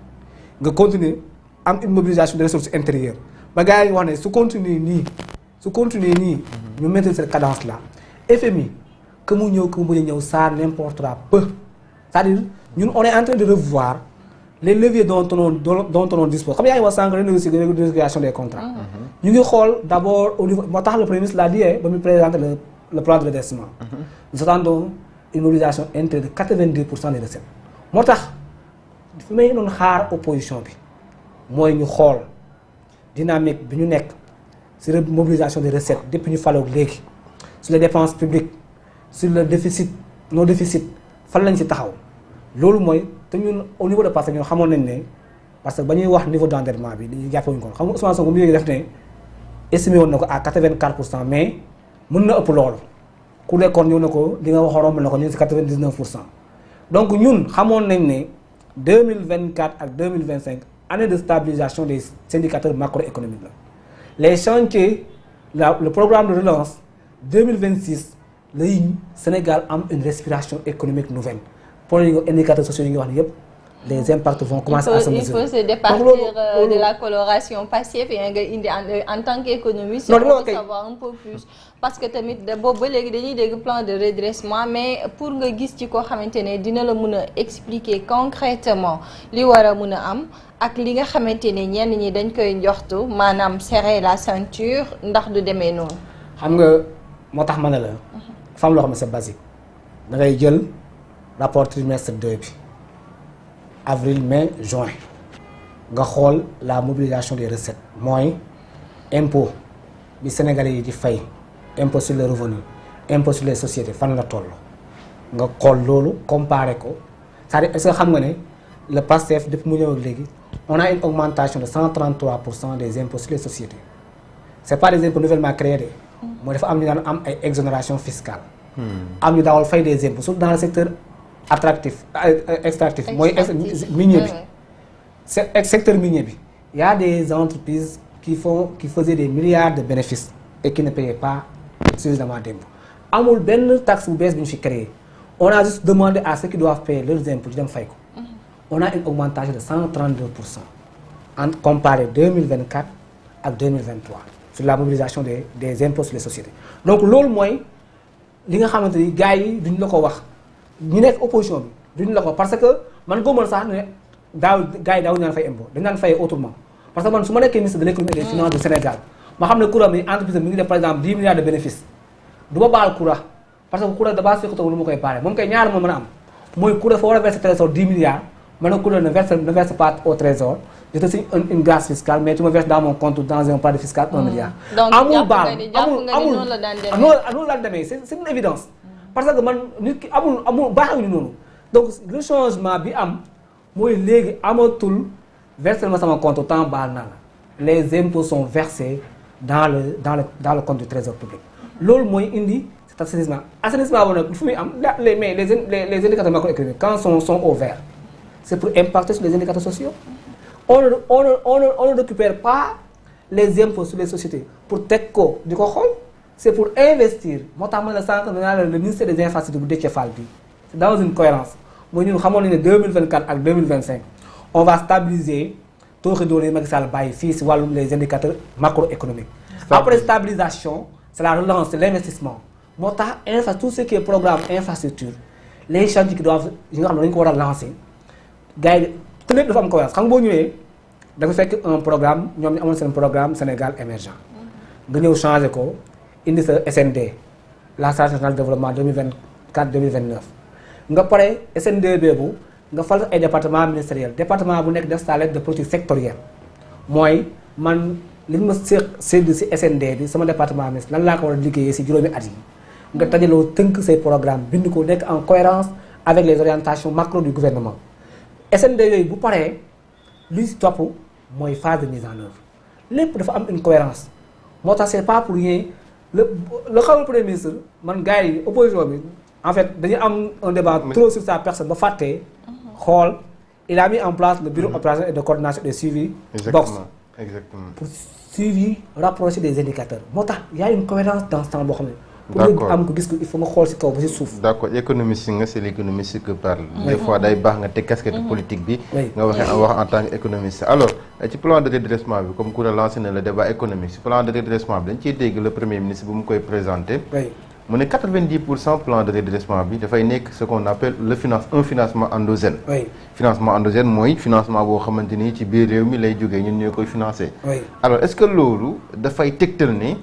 C: nga continuer am une mobilisation de ressources intérieures ba gars yi wax ne su continuer nii. ñu maintenir cette cadence là FMI que mu ñëw que mu bañ a ñëw ça n'importera peu c'est-à-dire ñun on est en train de revoir les leviers dont on dispose xam nga yaa ngi wax sànq renégociation des contrats. ñu ngi xool d'abord au niveau moo tax le premier ministre l'a dit ba muy présenter le plan de redressement. nous attendons une mobilisation interne de 90% des recettes. moo tax fi may doon xaar opposition bi mooy ñu xool dynamique bi ñu nekk. sur la mobilisation des recettes depuis ñu faloog léegi sur les dépenses publiques sur le déficit nos déficits fan lañ ci taxaw loolu mooy te ñun au niveau de Pastef ñun xamoon nañ ne parce que ba ñuy wax niveau d'endettement bi dañuy jàppewuñu ko xam nga Ousmane Sonko mu yéegi def ne estimé woon na ko à 84% mais mën na ëpp loolu ku lekkoon ñëw na ko li nga wax romb na ko ñu ngi ci 99%. donc ñun xamoon nañ ne 2024 ak 2025 année de stabilisation des indicateurs macroéconomiques la. Les chantiers, le programme de relance 2026, le Sénégal a une respiration économique nouvelle. Pour les indicateurs sociaux, les impacts vont commencer à se mesurer.
B: Il faut se départir de la coloration passive et en tant qu'économiste, on veut savoir un peu plus. Parce que tamit boobu ba léegi dañuy dégg plan de redressement mais pour nga gis ci koo xamante ne dina la mën a expliquer concrètement li war a mën a am ak li nga xamante ne ñenn ñi dañ koy njoxtu maanaam serrer la ceinture ndax du demee noonu.
C: xam nga moo tax ma ne la. fam loo xam ne c'est basique. da ngay jël rapport trimestre 2 bi avril mai juin nga xool la mobilisation des recettes mooy impôt bi Sénégalais yi di fay. impôt sur le revenu impôt sur les sociétés fan la toll nga xool loolu comparer ko c'est-à-dire est-ce que xam nga ne le PASTEF depuis mu ñëw ak léegi on a une augmentation de 133% des impôts sur les sociétés c'est pas des impôts nouvellement créés de mooy dafa am ñu daan am ay exonération fiscale am ñu daawal fay des impôts surtout dans le secteur extractif mooy minier bi secteur minier bi y a des entreprises qui faisaient des milliards de bénéfices et qui ne payaient pas suffisamment d'impôts amul benn taxe bu bees bi ñu fi créé on a juste demandé à ceux qui doivent payer leurs impôts ñu dem fay ko on a une augmentation de 132% en comparé 2024 ak 2023 sur la mobilisation des impôts sur les sociétés donc loolu mooy li nga xamante ni gars yi duñ la ko wax ñu nekk opposition bi duñ la ko parce que man góomal sax ne daaw gars yi daawuñu naan fay impôt dañu naan fay autrement parce que man su ma nekkee ministre de l'économie et des finances du Sénégal ma xam ne Koura mi entreprise mi ngi def par exemple 10 milliards de bénéfices du ma baal Koura parce que Koura da baa fekk lu ma koy baale moom kay ñaar moo mën a am mooy Koura fa war a verser trésor 10 milliards ma ne Koura ne verse pas au trésor je te signe une grâce fiscale mais tu me verses dans mon compte dans un paradis fiscal 1 milliard. amul baal amul noonu la demee c'est une évidence parce que man nit ki amul baaxuñu noonu donc le changement bi am mooy léegi amatul verser ma sama compte temps baal naa la les impôts sont versés dans le compte du trésor public loolu mooy indi cet assainissement boobu nag fu muy am mais les indicateurs macroéconomiques quand sont au vert c'est pour impacter sur les indicateurs sociaux on ne récupère pas les impôts sur les sociétés pour teg ko di ko xool c'est pour investir moo tax ma ne sànq le ministère des infrastructures bu Déthié Fall bi c'est dans une cohérence mooy ñun xamoon nañu ne 2024 ak 2025 on va stabiliser tooxi doole yi Macky Sall bàyyi fii si wàllum les indicateurs macroéconomiques après stabilisation c'est la relance c'est l'investissement moo tax tout ce qui est programme infrastructure les chantiers qui doivent yi nga xam ne dañu ko war a lancer gars yi te lépp dafa am cohérence xam nga boo ñëwee dafa fekk un programme ñoom ñu amoon seen programme Sénégal émergent nga ñëw changer ko indi sa SND la stratégie nationale de développement 2024-2029 nga pare SND boobu nga fal ay département ministériel département bu nekk def sa lettre de politique sectorielle mooy man li ñu ma sédd si SND bi sama département ministre lan laa ko war a liggéeyee si juróomi at yi nga tajaloo tënk say programme bind ko nekk en cohérence avec les orientations macro du gouvernement SND yooyu bu paree li si topp mooy phase de mise en œuvre lépp dafa am une cohérence moo tax c'est pas pour rien le xawul premier ministre man gars yi opposition bi en fait dañu am un débat trop sur sa personne ba fàttee xool il a mis en place le bureau opérationnel et de coordination des suivis box
D: exactement
C: pour suivi rapproché des indicateurs moo tax y a une cohérence dans ce temps boo xam ne pour nga am ko gis ko il faut nga xool si kaw ba si suuf.
D: d'accord économiste nga c'est l'économiste que parle. des fois day baax nga teg casquette politique bi. nga wax en tant qu'économiste. alors ci plan de redressement bi comme ku la lancé na le débat économique ci plan de redressement bi dañ ciy dégg le premier ministre bu mu koy présenté. mu ne 90% plan de redressement bi dafay nekk ce qu'on appelle un financement endogène. financement endogène mooy financement boo xamante ni ci biir réew mi lay jógee ñun ñoo koy financé. alors est-ce que loolu dafay tegtal ne.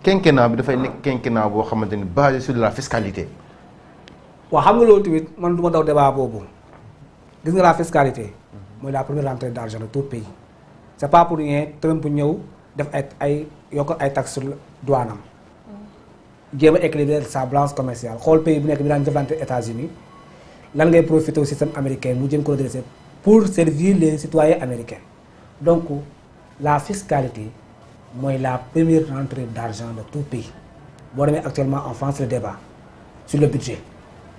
D: quinquennat bi dafay nekk quinquennat boo xamante ni basé sur la fiscalité.
C: waaw xam nga loolu tamit man du ma daw débat boobu gis nga la fiscalité mooy la première rentrée d'argent de tout pays c'est pas pour rien Trump ñëw def ay yokk ay taxes sur douane am jéem a équilibrer sa balance commerciale xool pays bu nekk bi daan jëflante États-Unis lan ngay profiter au système américain mu jëm ko redresser pour servir les citoyens américains donc la fiscalité. mooy la première rentrée d'argent de tout pays boo demee actuellement en France le débat sur le budget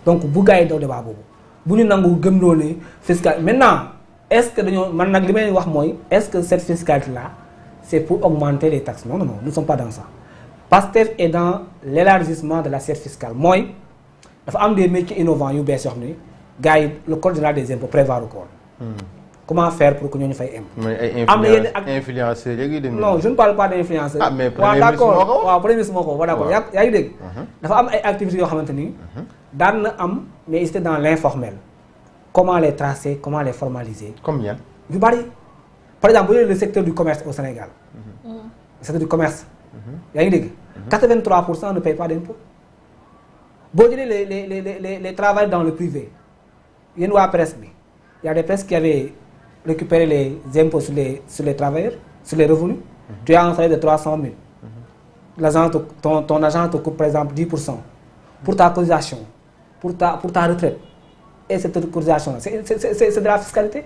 C: donc bu gars yi daw débat boobu bu ñu nangu gëm loo ne fiscal maintenant est-ce que dañoo man nag li may wax mooy est-ce que cette fiscalité là c'est pour augmenter les taxes non nous ne sommes pas dans ça PASTEF est dans l'élargissement de l'assiette fiscale mooy dafa am des métiers innovants yu bees yoo xam ne gars yi le code général des impôts prévoir ko woon comment faire pour que ñooñu fay impôt.
D: am na yenn influenceurs yi
C: non je ne parle pas d'influenceurs.
D: ah mais premier ministre moo ko
C: waaw premier ministre moo ko d'accord yaa ngi dégg. dafa am ay activités yoo xamante ni. daan na am mais c'était dans l'informel. comment les tracer comment les formaliser.
D: combien.
C: yu bari par exemple bu dee le secteur du commerce au Sénégal. le secteur du commerce. yaa ngi dégg. 83% ne paye pas d'impôt. boo jëlee les travailleurs dans le privé yéen waa presse bi y a des presses qui avaient récupérer les impôts sur les travailleurs, sur les revenus. Tu as un salaire de 300 000. L'agent ton agent te coupe par exemple 10% pour ta cotisation, pour ta retraite. Et cette cotisation, c'est de la fiscalité.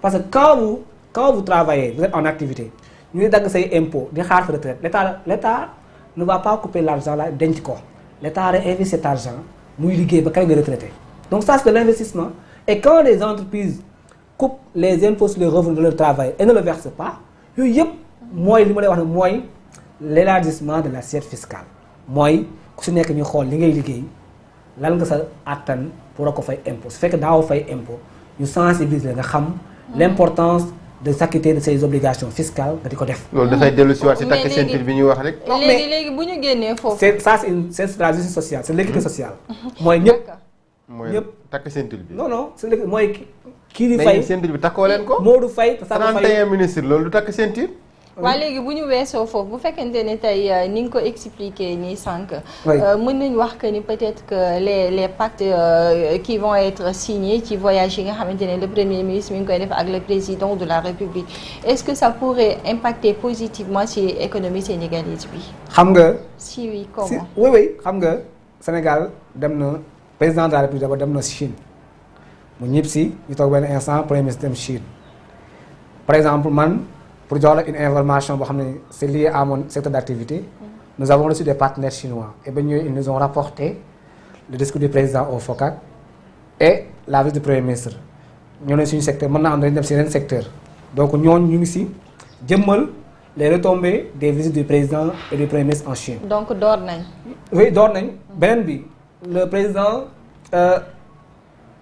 C: Parce que quand vous travaillez, vous êtes en activité, vous avez des impôts, des charges de retraite. L'État ne va pas couper l'argent là, l'État réinvestit cet argent, nous liguer pour les retraités. Donc ça c'est de l'investissement. Et quand les entreprises coupent les impôts sur les revenus de leur travail et ne le versent pas, moi, l'élargissement de l'assiette fiscale. Moi, si vous avez fait des choses, lan nga sa attan pour ko fay impôt su fekkee daaw fay impôt ñu sensibiliser nga xam l'importance de s'acquitter de ses obligations fiscales nga di ko def.
D: loolu dafay dellu si waat si takk ceinture bi ñuy wax rek.
B: léegi bu ñu génnee foofu.
C: c'est la justice sociale c'est l'équité sociale. mooy ñëpp.
D: mooy takk ceinture bi.
C: non c'est mooy kii di fay
D: mais ceinture bi takkoo leen ko.
C: Modou Faye te sax
D: 31 ministres loolu du takk ceinture.
B: waaye léegi bu ñu weesoo foofu bu fekkente ne tey ni nga ko expliqué nii sànq. mën nañu wax que ni peut-être que les pactes qui vont être signés ci voyage yi nga xamante ne le premier ministre mi ngi koy def ak le président de la République est-ce que ça pourrait impacter positivement ci économie sénégalaise bi.
C: xam nga.
B: si oui comment.
C: oui xam nga Sénégal dem na président de la République d'abord dem na Chine mu ñib si ñu toog benn instant premier ministre dem Chine par exemple man. Pour dire une information, c'est lié à mon secteur d'activité. Nous avons reçu des partenaires chinois. Et bien, ils nous ont rapporté le discours du président au FOCAC et la visite du Premier ministre. Nous sommes sur un secteur, maintenant on est dans un secteur. Donc nous sommes ici, les retombées des visites du président et du Premier ministre en Chine.
B: Donc d'Ornañ.
C: Oui, d'Ornañ. Le président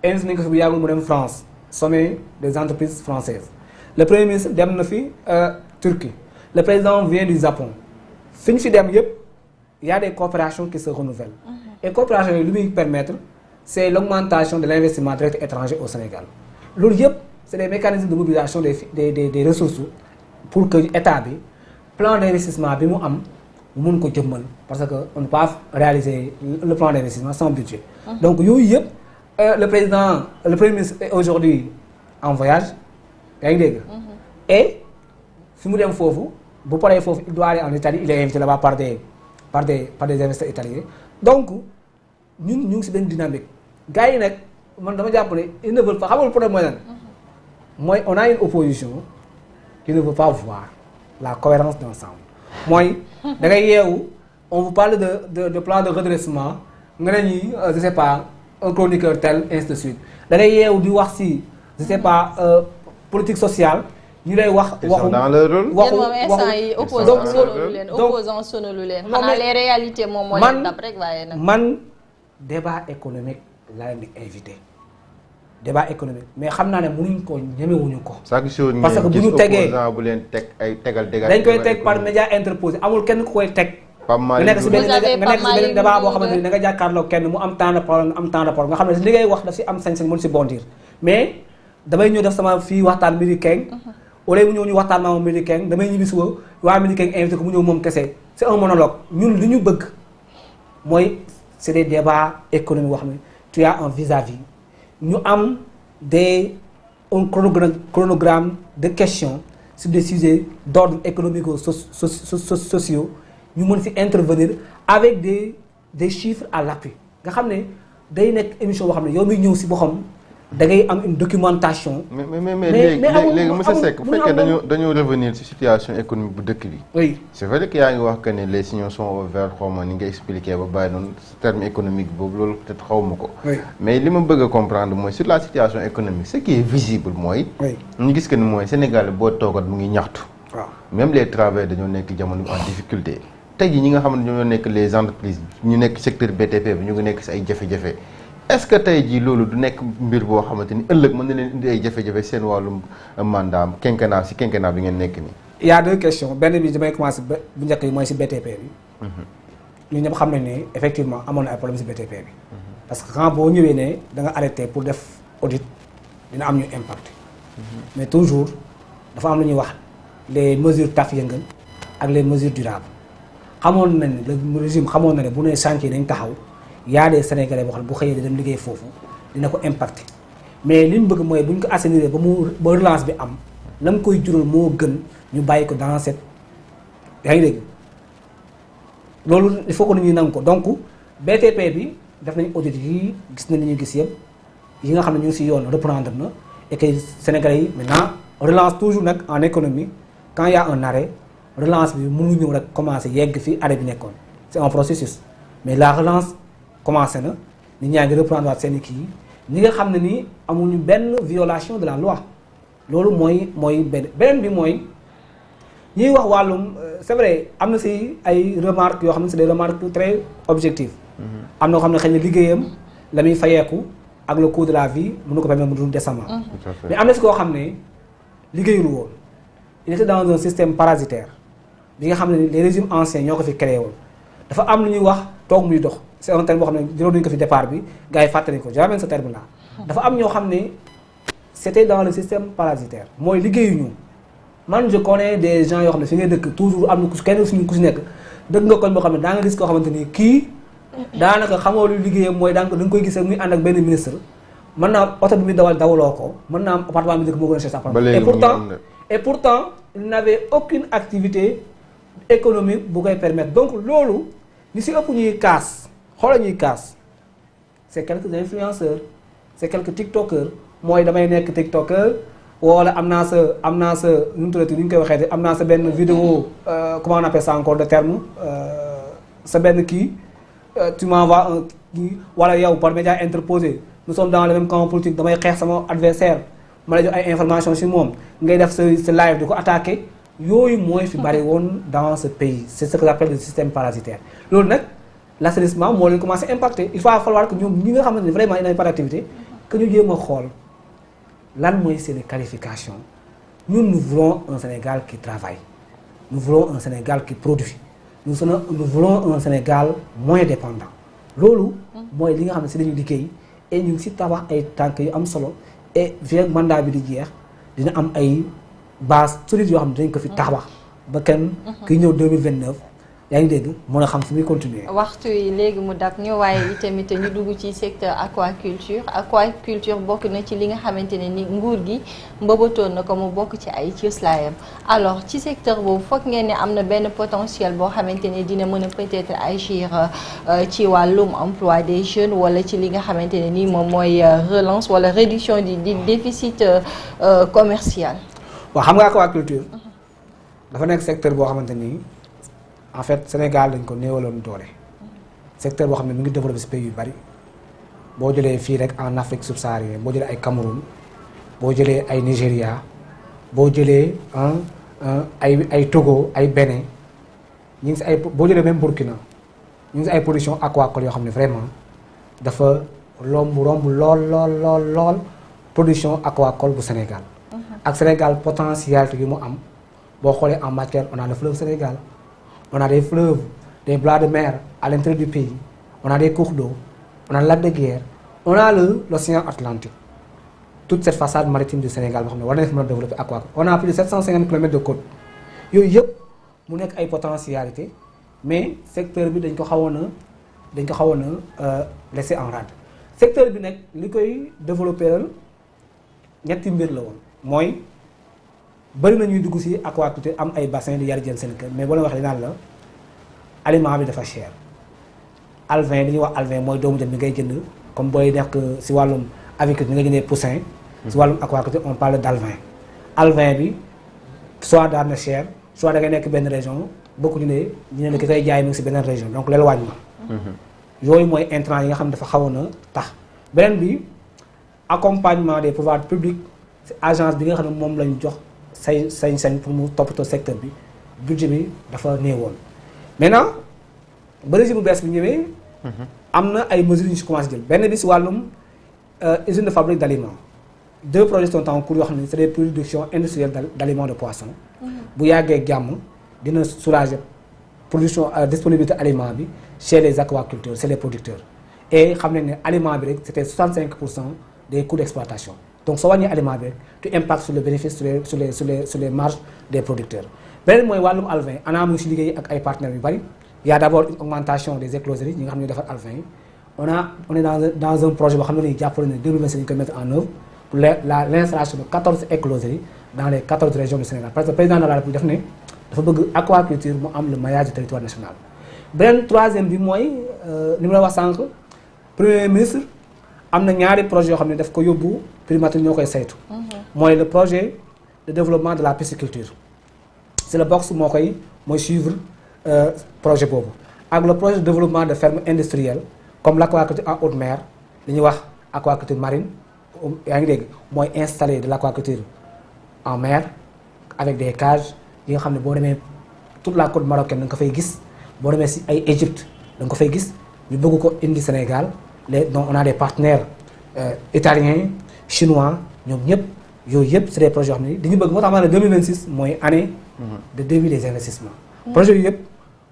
C: est en France, sommet des entreprises françaises. Le Premier ministre dem na fi Turquie. Le président vient du Japon. Fi ñu fi dem yëpp il y a des coopérations qui se renouvellent. Et coopération yi lu muy permettre c'est l'augmentation de l'investissement direct étranger au Sénégal. Loolu yëpp c'est des mécanismes de mobilisation des ressources pour que état bi plan d'investissement bi mu am mu mun ko jëmmal parce que on ne peut pas réaliser le plan d'investissement sans budget. Donc yooyu yëpp le premier ministre est aujourd'hui en voyage yaa ngi dégg. et fi mu dem foofu bu paree foofu il doit aller en Italie il est invité là-bas par des investisseurs italiens donc ñun ñu ngi si benn dynamique gars yi nag man dama jàpp ne ils ne veulent pas xam nga le problème mooy lan. mooy on a une opposition qui ne veut pas voir la cohérence d'ensemble mooy da ngay yeewu on vous parle de plan de redressement nga ne ñi je sais pas un chroniqueur tel ainsi de suite da ngay yeewu di wax si je sais pas politique sociale ñu lay wax. waxu
D: dans leur rôle.
B: waxu opposant sonalu leen. xanaa les réalités moom moo leen dab rek waaye nag.
C: man débat économique laa leen di invité débat économique mais xam naa ne mënuñ ko ñemewuñu ko. parce que bu ñu tegee
D: bu leen teg ay tegal
C: dañ koy teg par média interposé amul kenn ku koy teg. nga nekk si benn débat boo xamante ni da nga jàkkaarloo kenn mu am temps de parole am temps de parole nga xam ne li ngay wax daf si am sañ-sañ mën si bondir mais damay ñëw def sama fii waxtaan Midi Keng au lieu mu ñëw ñu waxtaan maa moom Midi Keng damay ñibbi si waa Midi Keng invité ko mu ñëw moom kese c'est un monologue ñun li ñu bëgg mooy c'est des débats économiques boo xam ne tu as un vis-à-vis ñu am un chronogramme de questions sur des sujets d'ordre économico-sociaux ñu mën si intervenir avec des chiffres à l'appui nga xam ne day nekk émission boo xam ne yow miy ñëw si boo xam da ngay am une documentation.
D: mais léegi monsieur Seck bu fekkee dañoo revenir ci situation économique bu dëkk bi.
C: oui
D: c'est vrai que yaa ngi wax que ne les signaux sont au vert xaw ma ni nga expliqué ba bàyyi noonu terme économique boobu loolu peut-être xaw ma ko. mais li ma bëgg a comprendre mooy sur la situation économique ce qui est visible mooy. ñu gis que ni mooy Sénégal boo toogat mu ngi ñaxtu. waaw même les travailleurs dañoo nekk jamono en difficulté. tey jii ñi nga xam ne ñoo nekk les entreprises ñu nekk secteur BTP bi ñu ngi nekk ci ay jafe-jafe. est-ce que tey jii loolu du nekk mbir boo xamante ni ëllëg mën na leen indi ay jafe-jafe seen wàllum mandat quinquennat bi ngeen nekk nii.
C: il y a deux questions benn bi damay commencer bu njëkk yi mooy ci BTP bi. ñun ñëpp xam nañ ne effectivement amoon na ay problème ci BTP bi. parce que quand boo ñëwee ne da nga arrêté pour def audit dina am ñu impact. mais toujours dafa am lu ñuy wax les mesures taf yëngal ak les mesures durables xamoon nañ ne le régime xamoon na ne bu nee chantier dañ taxaw. y a des Sénégalais boo xam ne bu xëyee di dem liggéey foofu dina ko impacté mais li mu bëgg mooy bu ñu ko assainir ba relance bi am la mu koy jural moo gën ñu bàyyi ko dans cette yaa ngi dégg loolu il faut que nit ñi nangu ko donc BTP bi def nañ audit yi gis nañ li ñuy gis yëpp yi nga xam ne ñu ngi si yoon reprendre na et que Sénégalais yi maintenant relance toujours nag en économie quand il y a un arrêt relance bi mënu ñëw rek commencer yegg fi arrêt bi nekkoon c'est un processus mais la relance commencé na nit ñaa ngi reprendre waat seen i kii ñi nga xam ne ni amuñu benn violation de la loi loolu mooy beneen bi mooy ñuy wax wàllum c'est vrai am na si ay remarques yoo xam ne c'est des remarques très objectives. am na ko xam ne xëy na liggéeyam la muy fayeeku ak le coût de la vie mënu ko permettre mu dund décemment. mais am na si koo xam ne liggéeyul woon il était dans un système parasitaire bi nga xam ne les régimes anciens ñoo ko fi créé woon dafa am lu ñuy wax toog muy dox. c'est un terme boo xam ne jëloon nañu ko fi départ bi gars yi fàttali ko j'amène ce terme là dafa am ñoo xam ne c'était dans le système parasitaire mooy liggéeyuñu man je connais des gens yoo xam ne fi ngay dëkk toujours am na kenn suñu ku si nekk dëkk nga koñ boo xam ne daa nga gis koo xamante ni kii daanaka xamoo lu liggéeyam mooy daanaka da nga koy gis muy ànd ak benn ministre mën naa oto bi muy dawaloo ko mën naa am appartement bi dëkk moo gën a cher sa et pourtant il n'avait aucune activité économique bu koy permettre donc loolu li si ëpp ñuy kaas xoolal ñuy kaas c'est quelques influenceurs c'est quelques tiktokers mooy damay nekk tiktoker wala am naa sa nu mu tuddati ni ñu koy waxee am naa sa benn vidéo comment on appelle ça encore de terme sa benn kii tu m'envoies un kii wala yow par média interposé nous sommes dans le même camp politique damay xeex sama adversaire ma lay jox ay information ci moom ngay def sa live di ko attaquer yooyu mooy fi bari woon dans ce pays c'est ce que j'appelle le système parasitaire loolu nag l'assainissement moo leen commencé impacter il va falloir que ñoom ñi nga xamante ne vraiment il n'y a pas d'activité que ñu jéem a xool lan mooy seen qualification ñun nous voulons un Sénégal qui travaille nous voulons un Sénégal qui produit nous voulons un Sénégal moins dépendant loolu mooy li nga xam ne si dañuy liggéey et ñu ngi si tabax ay tànk yu am solo et vieux mandat bi di jeex dina am ay base solide yoo xam ne dañ ko fi tabax ba kenn kiy ñëw 2029 yaa ngi dégg mën a xam fu muy continuer.
B: waxtu yi léegi mu dab ñu waaye itamit ñu dugg ci secteur aquaculture bokk na ci li nga xamante ne ni nguur gi mbëbatoon na ko mu bokk ci ay cëslaayam alors ci secteur boobu foog ngeen ne am na benn potentiel boo xamante ne dina mën a peut-être agir ci wàllum emploi des jeunes wala ci li nga xamante ne ni moom mooy relance wala réduction du déficit commercial.
C: waaw xam nga aquaculture dafa nekk secteur boo xamante ni. En fait Sénégal dañ ko néewaloon doole secteur boo xam ne mu ngi développé ci pays yu bari boo jëlee fii rek en Afrique subsaharienne boo jëlee ay Cameroun boo jëlee ay Nigéria boo jëlee ay Togo ay Bénin ñu ngi ci ay boo jëlee même Burkina ñu ngi ci ay production aquacole yoo xam ne vraiment dafa romb lool production aquacole bu Sénégal. ak Sénégal potentialité yu mu am boo xoolee en matière on a le fleuve Sénégal. On a des fleuves, des bras de mer à l'intérieur du pays. On a des cours d'eau, on a le lac de Guiers, on a l'océan Atlantique. Toute cette façade maritime du Sénégal, on a développé aquaculture. On a plus de 750 km de côte. Yooyu yëpp mu nekk ay potentialité mais secteur bi dañ ko xawoon a laisser en rade. secteur bi nag li koy développer ñetti mbir la woon mooy. bëri na ñuy dugg ci aquaculture am ay bassin di yar jën seen kër mais boo leen waxee naan la aliment bi dafa cher alvin li ñuy wax alvin mooy doomu jën bi ngay jënd comme booy nekk ci wàllum aviculture bi nga jëndee poussin ci wàllum aquaculture on parle d'alvin alvin bi soit daan na cher soit da ngay nekk benn région bokku ñu ne ki koy jaay mi ngi ci beneen région donc l'éloignement yooyu mooy intrant yi nga xam ne dafa xawoon a tax beneen bi accompagnement des pouvoirs publics ci agence bi nga xam ne moom lañu jox sañ-sañ pour mu toppatoo secteur bi budget bi dafa néewoon maintenant ba régime bu bees bi ñëwee am na ay mesures yu ñu si commencé jël benn bi si wàllum usine de fabrique d'aliments 2 projets sont en cours yoo xam ne c'est des productions industrielles d'aliments de poisson bu yàggee jàmm dina soulager production disponibilité aliment bi chez les aquaculteurs chez les producteurs et xam nañ ne aliment bi rek c'était 65% des coûts d'exploitation. Donc soo wàññi aliment bi tu impactes sur le bénéfice sur les marges des producteurs. beneen mooy wàllum alvin ANAM mu ngi si liggéey ak ay partenaires yu bari. Il y a d'abord une augmentation des écloseries ñi nga xam ne defar alvin yi on est dans un projet boo xam ne nii jàppale ne 2026 ñu koy mettre en œuvre pour l'installation de 14 écloseries dans les 14 régions du Sénégal parce que le président de la République daf ne dafa bëgg aquaculture mu am le maillage du territoire national. beneen troisième bi mooy ni ma la wax sànq premier ministre am na ñaari projets yoo xam ne daf ko yóbbu primature ñoo koy saytu. mooy le projet de développement de la pisciculture. c'est le box mooy suivre projet boobu ak le projet de développement de fermes industrielles comme l'aquaculture en haute mer li ñuy wax aquaculture marine yaa ngi dégg mooy installer de l'aquaculture en mer avec des cages yi nga xam ne boo demee toute la côte marocaine da nga ko fay gis boo demee si ay Égypte da nga ko fay gis ñu bëgg ko indi Sénégal donc on a des partenaires italiens chinois ñoom ñëpp yooyu yëpp c'est des projets yoo xam ne dañu bëgg moo tax ma ne 2026 mooy année de début des investissements. projet yooyu yëpp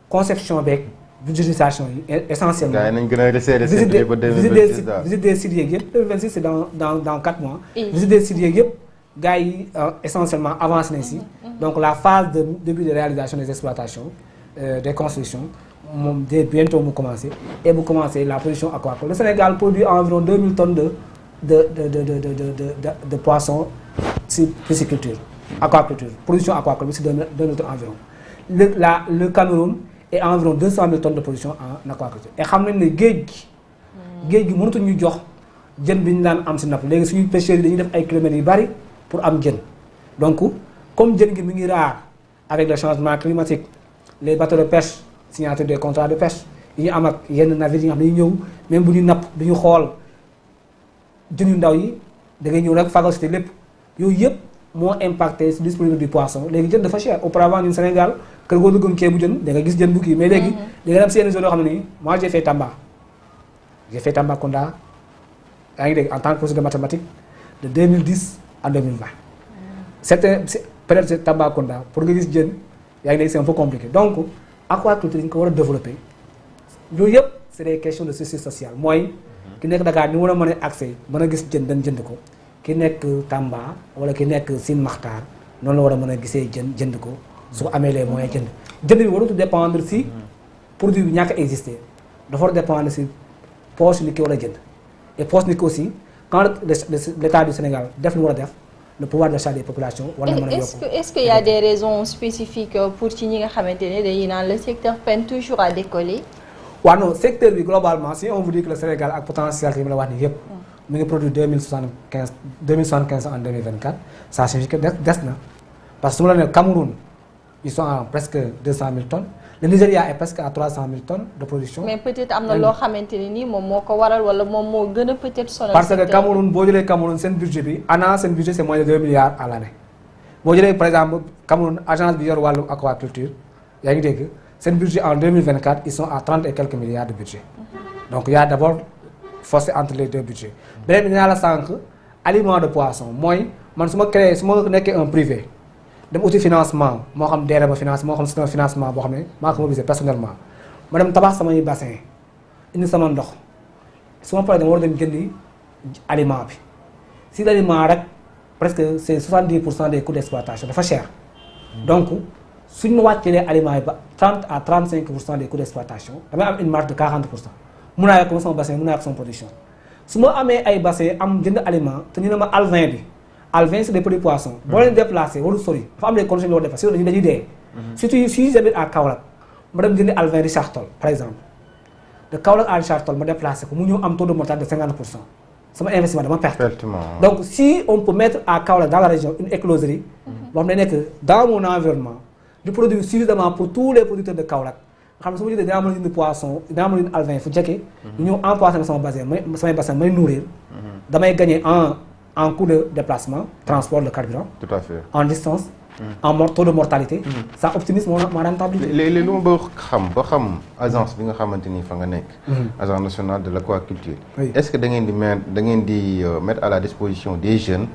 C: conception beeg budgétisation yi essentiellement. gars yi nañu gën a resserrer seen prix ba 2026 daal visite des sites yeeg yëpp 2026 c'est dans 4 mois. visite des sites yeeg yëpp gars yi essentiellement avancé nañ si. donc la phase de début de réalisation des exploitations des constructions moom bientôt mu commencer et bu commencer la production aquacole. Le Sénégal produit environ 2000 tonnes de poissons ci pisciculture. aquaculture production aquacole bi ci 2000 tonnes environ. Le Cameroun est environ 200 000 tonnes de production en aquaculture et xam nañ ne géej gi mënatuñ ñu jox jën bi ñu daan am ci napp léegi suñu pêcheurs yi dañuy def ay kilomètres yu bari pour am jën donc comme jën gi mi ngi rare avec le changement climatique les bateaux de pêche signature des contrats de pêche yi ñu am ak yenn navires yi nga xam ne dañuy ñëw même bu ñu napp du ñu xool jën yu ndaw yi da ngay ñëw rek phagocyté lépp yooyu yëpp moo impacté sur disponibilité du poisson léegi jën dafa cher auparavant ñun Sénégal kër goo duggoon ceebu jën da nga gis jën bu kii mais léegi da nga dem si yenn zone yoo xam ne nii moi j'ai fait Tambacounda yaa ngi dégg en tant que professeur de mathématiques de 2010 à 2020 peut-être Tambacounda pour nga gis jën yaa ngi dégg c'est un peu compliqué donc aquaculture dañu ko war a développer yooyu yëpp c'est des questions de justice sociale mooy ki nekk Dakar ni war a mën a accès mën a gis jën dañ jënd ko ki nekk Tamba wala ki nekk Sine Maxtaar noonu la war a mën a gisee jënd ko su amee les moyens jënd jënd bi waratu dépendre si produit bi ñàkk a exister dafa war a dépendre si poche nit ki war a jënd et poche nit ki aussi quand l'état du Sénégal def lu war a def le pouvoir d'achat des populations war na mën a yokk.
B: Est-ce qu'il y a des raisons spécifiques pour ci ñi nga xamante ne dañuy naan le secteur peine toujours à décoller.
C: waaw non secteur bi globalement si on vous dit que le Sénégal ak potentiel yi ma la wax nii yëpp mu ngi produit 2075 en 2024 ça signifie que des na parce que su ma la nee Cameroun ils sont à presque 200 000 tonnes le Nigeria est presque à 300 000 tonnes de production.
B: mais peut-être am na loo xamante ne nii moom moo ko waral wala moom moo gën a peut-être sonal.
C: parce que Cameroun boo jëlee Cameroun seen budget bi seen budget c'est moins de 2 milliards à l'année boo jëlee par exemple Cameroun agence bi yor wàllu aquaculture yaa ngi dégg seen budget en 2024 ils sont à 30 et quelques milliards de budget donc il y a d'abord fossé entre les deux budgets beneen bi dinaa la sànq aliment de poisson mooy man su ma nekkee un privé dem uti financement moo xam DER ba finance moo xam c'est un financement boo xam ne maa ko mobilisé personnellement ma dem tabax samay bassin indi sama ndox su ma paree dama war a dem jëndi aliment bi si l'aliment rek presque c'est 70% des coûts d'exploitation dafa cher donc suñu wàccelee aliments yi ba 30 à 35% des coûts d'exploitation damay am une marge de 40%. mun naa yokk sama bassin mun naa yokk sama production su ma amee ay bassin am jënd aliment te ñu ne ma alvin bi alvin c'est des petits poissons. boo leen déplacé warul sori dafa am des conditions yoo def sinon dañuy dee. surtout si j'habite à Kaolack ma dem jëndi alvin Richard Toll par exemple de Kaolack à Richard Toll ma déplacé ko mu ñëw am taux de mortalité de 50%. sama investissement dama perte. Donc si on peut mettre à Kaolack dans la région une écloserie. boo xam ne nekk dans mon environnement di produire suffisamment pour tous les producteurs de Kaolack. xam ne su ma jëlee dinaa mën a indi poisson dinaa mën a indi alvin fu jekke ñu ñëw empoisonné sama bassin samay bassin may nourrir damay gagner en coût de déplacement transport de carburant
D: tout à fait
C: en distance en taux de mortalité ça optimise ma rentabilité
D: léegi lu ma bëgg xam agence bi nga xamante ni fa nga nekk agence nationale de l'aquaculture est-ce que da ngeen di mettre à la disposition des jeunes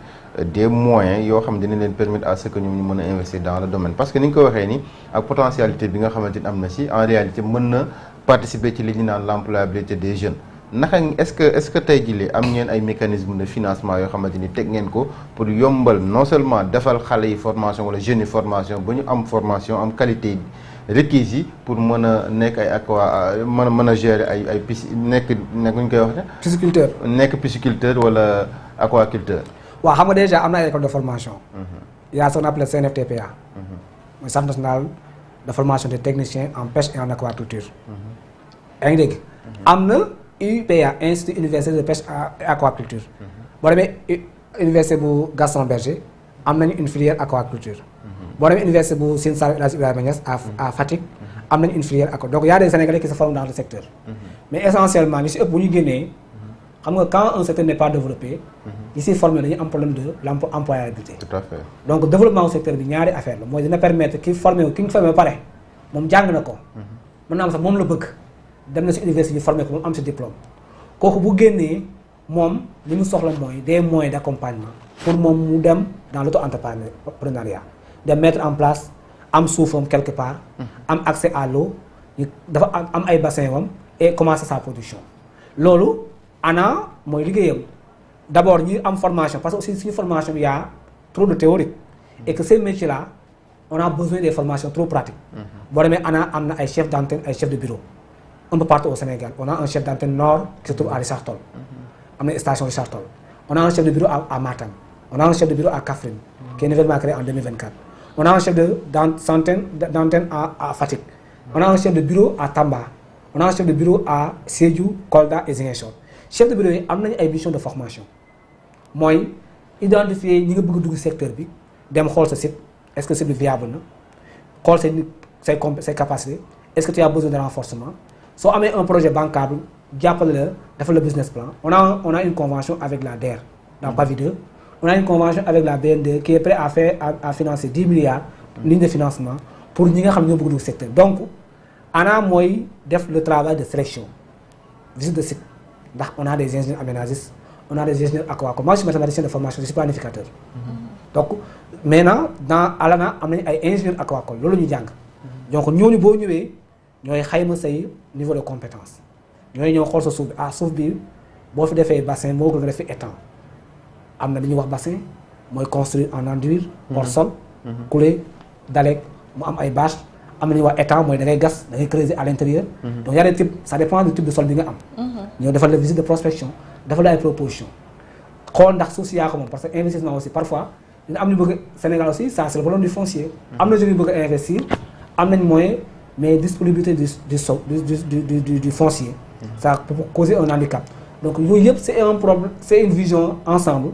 D: des moyens yoo xam dina leen permettre à ce que ñoom ñu mën a investir dans le domaine parce que ni nga ko waxee ni ak potentialité bi nga xamante ni am na si en réalité mën na participer ci li ñu naan l'employabilité des jeunes naka est-ce que tey jii am ngeen ay mécanismes de financement yoo xamante ni teg ngeen ko pour yombal non seulement defal xale yi formation wala jeunes yi formation ba ñu am formation am qualité requise yi pour mën a nekk ay mën a gérer ay nekk ñu koy wax
C: pisciculteur
D: nekk pisciculteur wala aquaculteur.
C: waaw xam nga déjà am na ay école de formation. il y a ce qu'on appelle CNFTPA. mooy Centre national de formation des techniciens en pêche et en aquaculture. yaa ngi dégg. am na UPA Institut universitaire de pêche et aquaculture. boo demee université bu Gaston Berger am nañu une filière aquaculture. boo demee université bu Sine Saloum El Hadji Ibrahima Niass à Fatick am nañu une filière aquaculture donc y a des Sénégalais qui se forment dans le secteur. mais essentiellement ñu si ëpp bu ñu génnee. xam nga quand un secteur n'est pas développé. ñi siy formé dañuy am problème de l'employabilité.
D: Tout à fait.
C: Donc développement du secteur bi ñaari affaire la mooy dina permettre ki ñu formé ba pare moom jàng na ko. mën naa am sax moom la bëgg dem na si université ñu formé ko moom am si diplôme kooku bu génnee moom li mu soxla mooy des moyens d'accompagnement pour moom mu dem dans l'auto-entrepreneuriat de mettre en place am suufam quelque part. am accès à l'eau dafa am ay bassin wam et commencer sa production loolu. ANA mooy liggéeyam d'abord ñi am formation parce que aussi suñu formation bi y a trop de théorique et que ces métiers là on a besoin des formations trop pratiques boo demee ANA am na ay chefs d'antenne ay chefs de bureau un peu partout au Sénégal on a un chef d'antenne nord qui se trouve à Richard Toll am na station Richard Toll on a un chef de bureau à Matam on a un chef de bureau à Kaffrine qui est nouvellement créé en 2024 on a un chef d'antenne à Fatick on a un chef de bureau à Tamba on a un chef de bureau à Sédhiou Kolda et Ziguinchor chef de bureau yi am nañu ay mission de formation mooy identifier ñi nga bëgg a dugg secteur bi dem xool sa site est-ce que site bi viable na xool say capacités est-ce que tu as besoin de renforcement soo amee un projet bancable jàppale la defal le business plan on a une convention avec la DER dans PAVI 2 on a une convention avec la BND qui est prêt à financer 10 milliards ligne de financement pour ñi nga xam ne ñoo bëgg a dugg secteur donc ANA mooy def le travail de sélection visite de site ndax on a des ingénieurs aménagistes on a des ingénieurs aquaculture moi je suis mathématicien de formation je suis planificateur. donc maintenant à l'ANA am nañu ay ingénieurs aquaculture loolu la ñuy jàng. donc ñooñu boo ñëwee ñooy xayma say niveau de compétence ñooy ñëw xool sa suuf bi suuf bi boo fi defee bassin moo gën a def fi étang am na li ñuy wax bassin mooy construire en enduire hors sol couler dalek mu am ay bâche am nañu wax état mooy da ngay gas da ngay creuser à l'intérieur. Donc y a des types ça dépend du type de sol bi nga am. ñoo defal la visite de prospection defal la ay proposition xool ndax suuf si yaa ko moom parce que investissement aussi parfois dina am ñu bëgg Sénégal aussi ça c'est le problème du foncier. am na jeunes yu bëgg a investir am nañ moyen mais disponibilité du foncier. ça peut causer un handicap. donc yooyu yëpp c'est un problème c'est une vision ensemble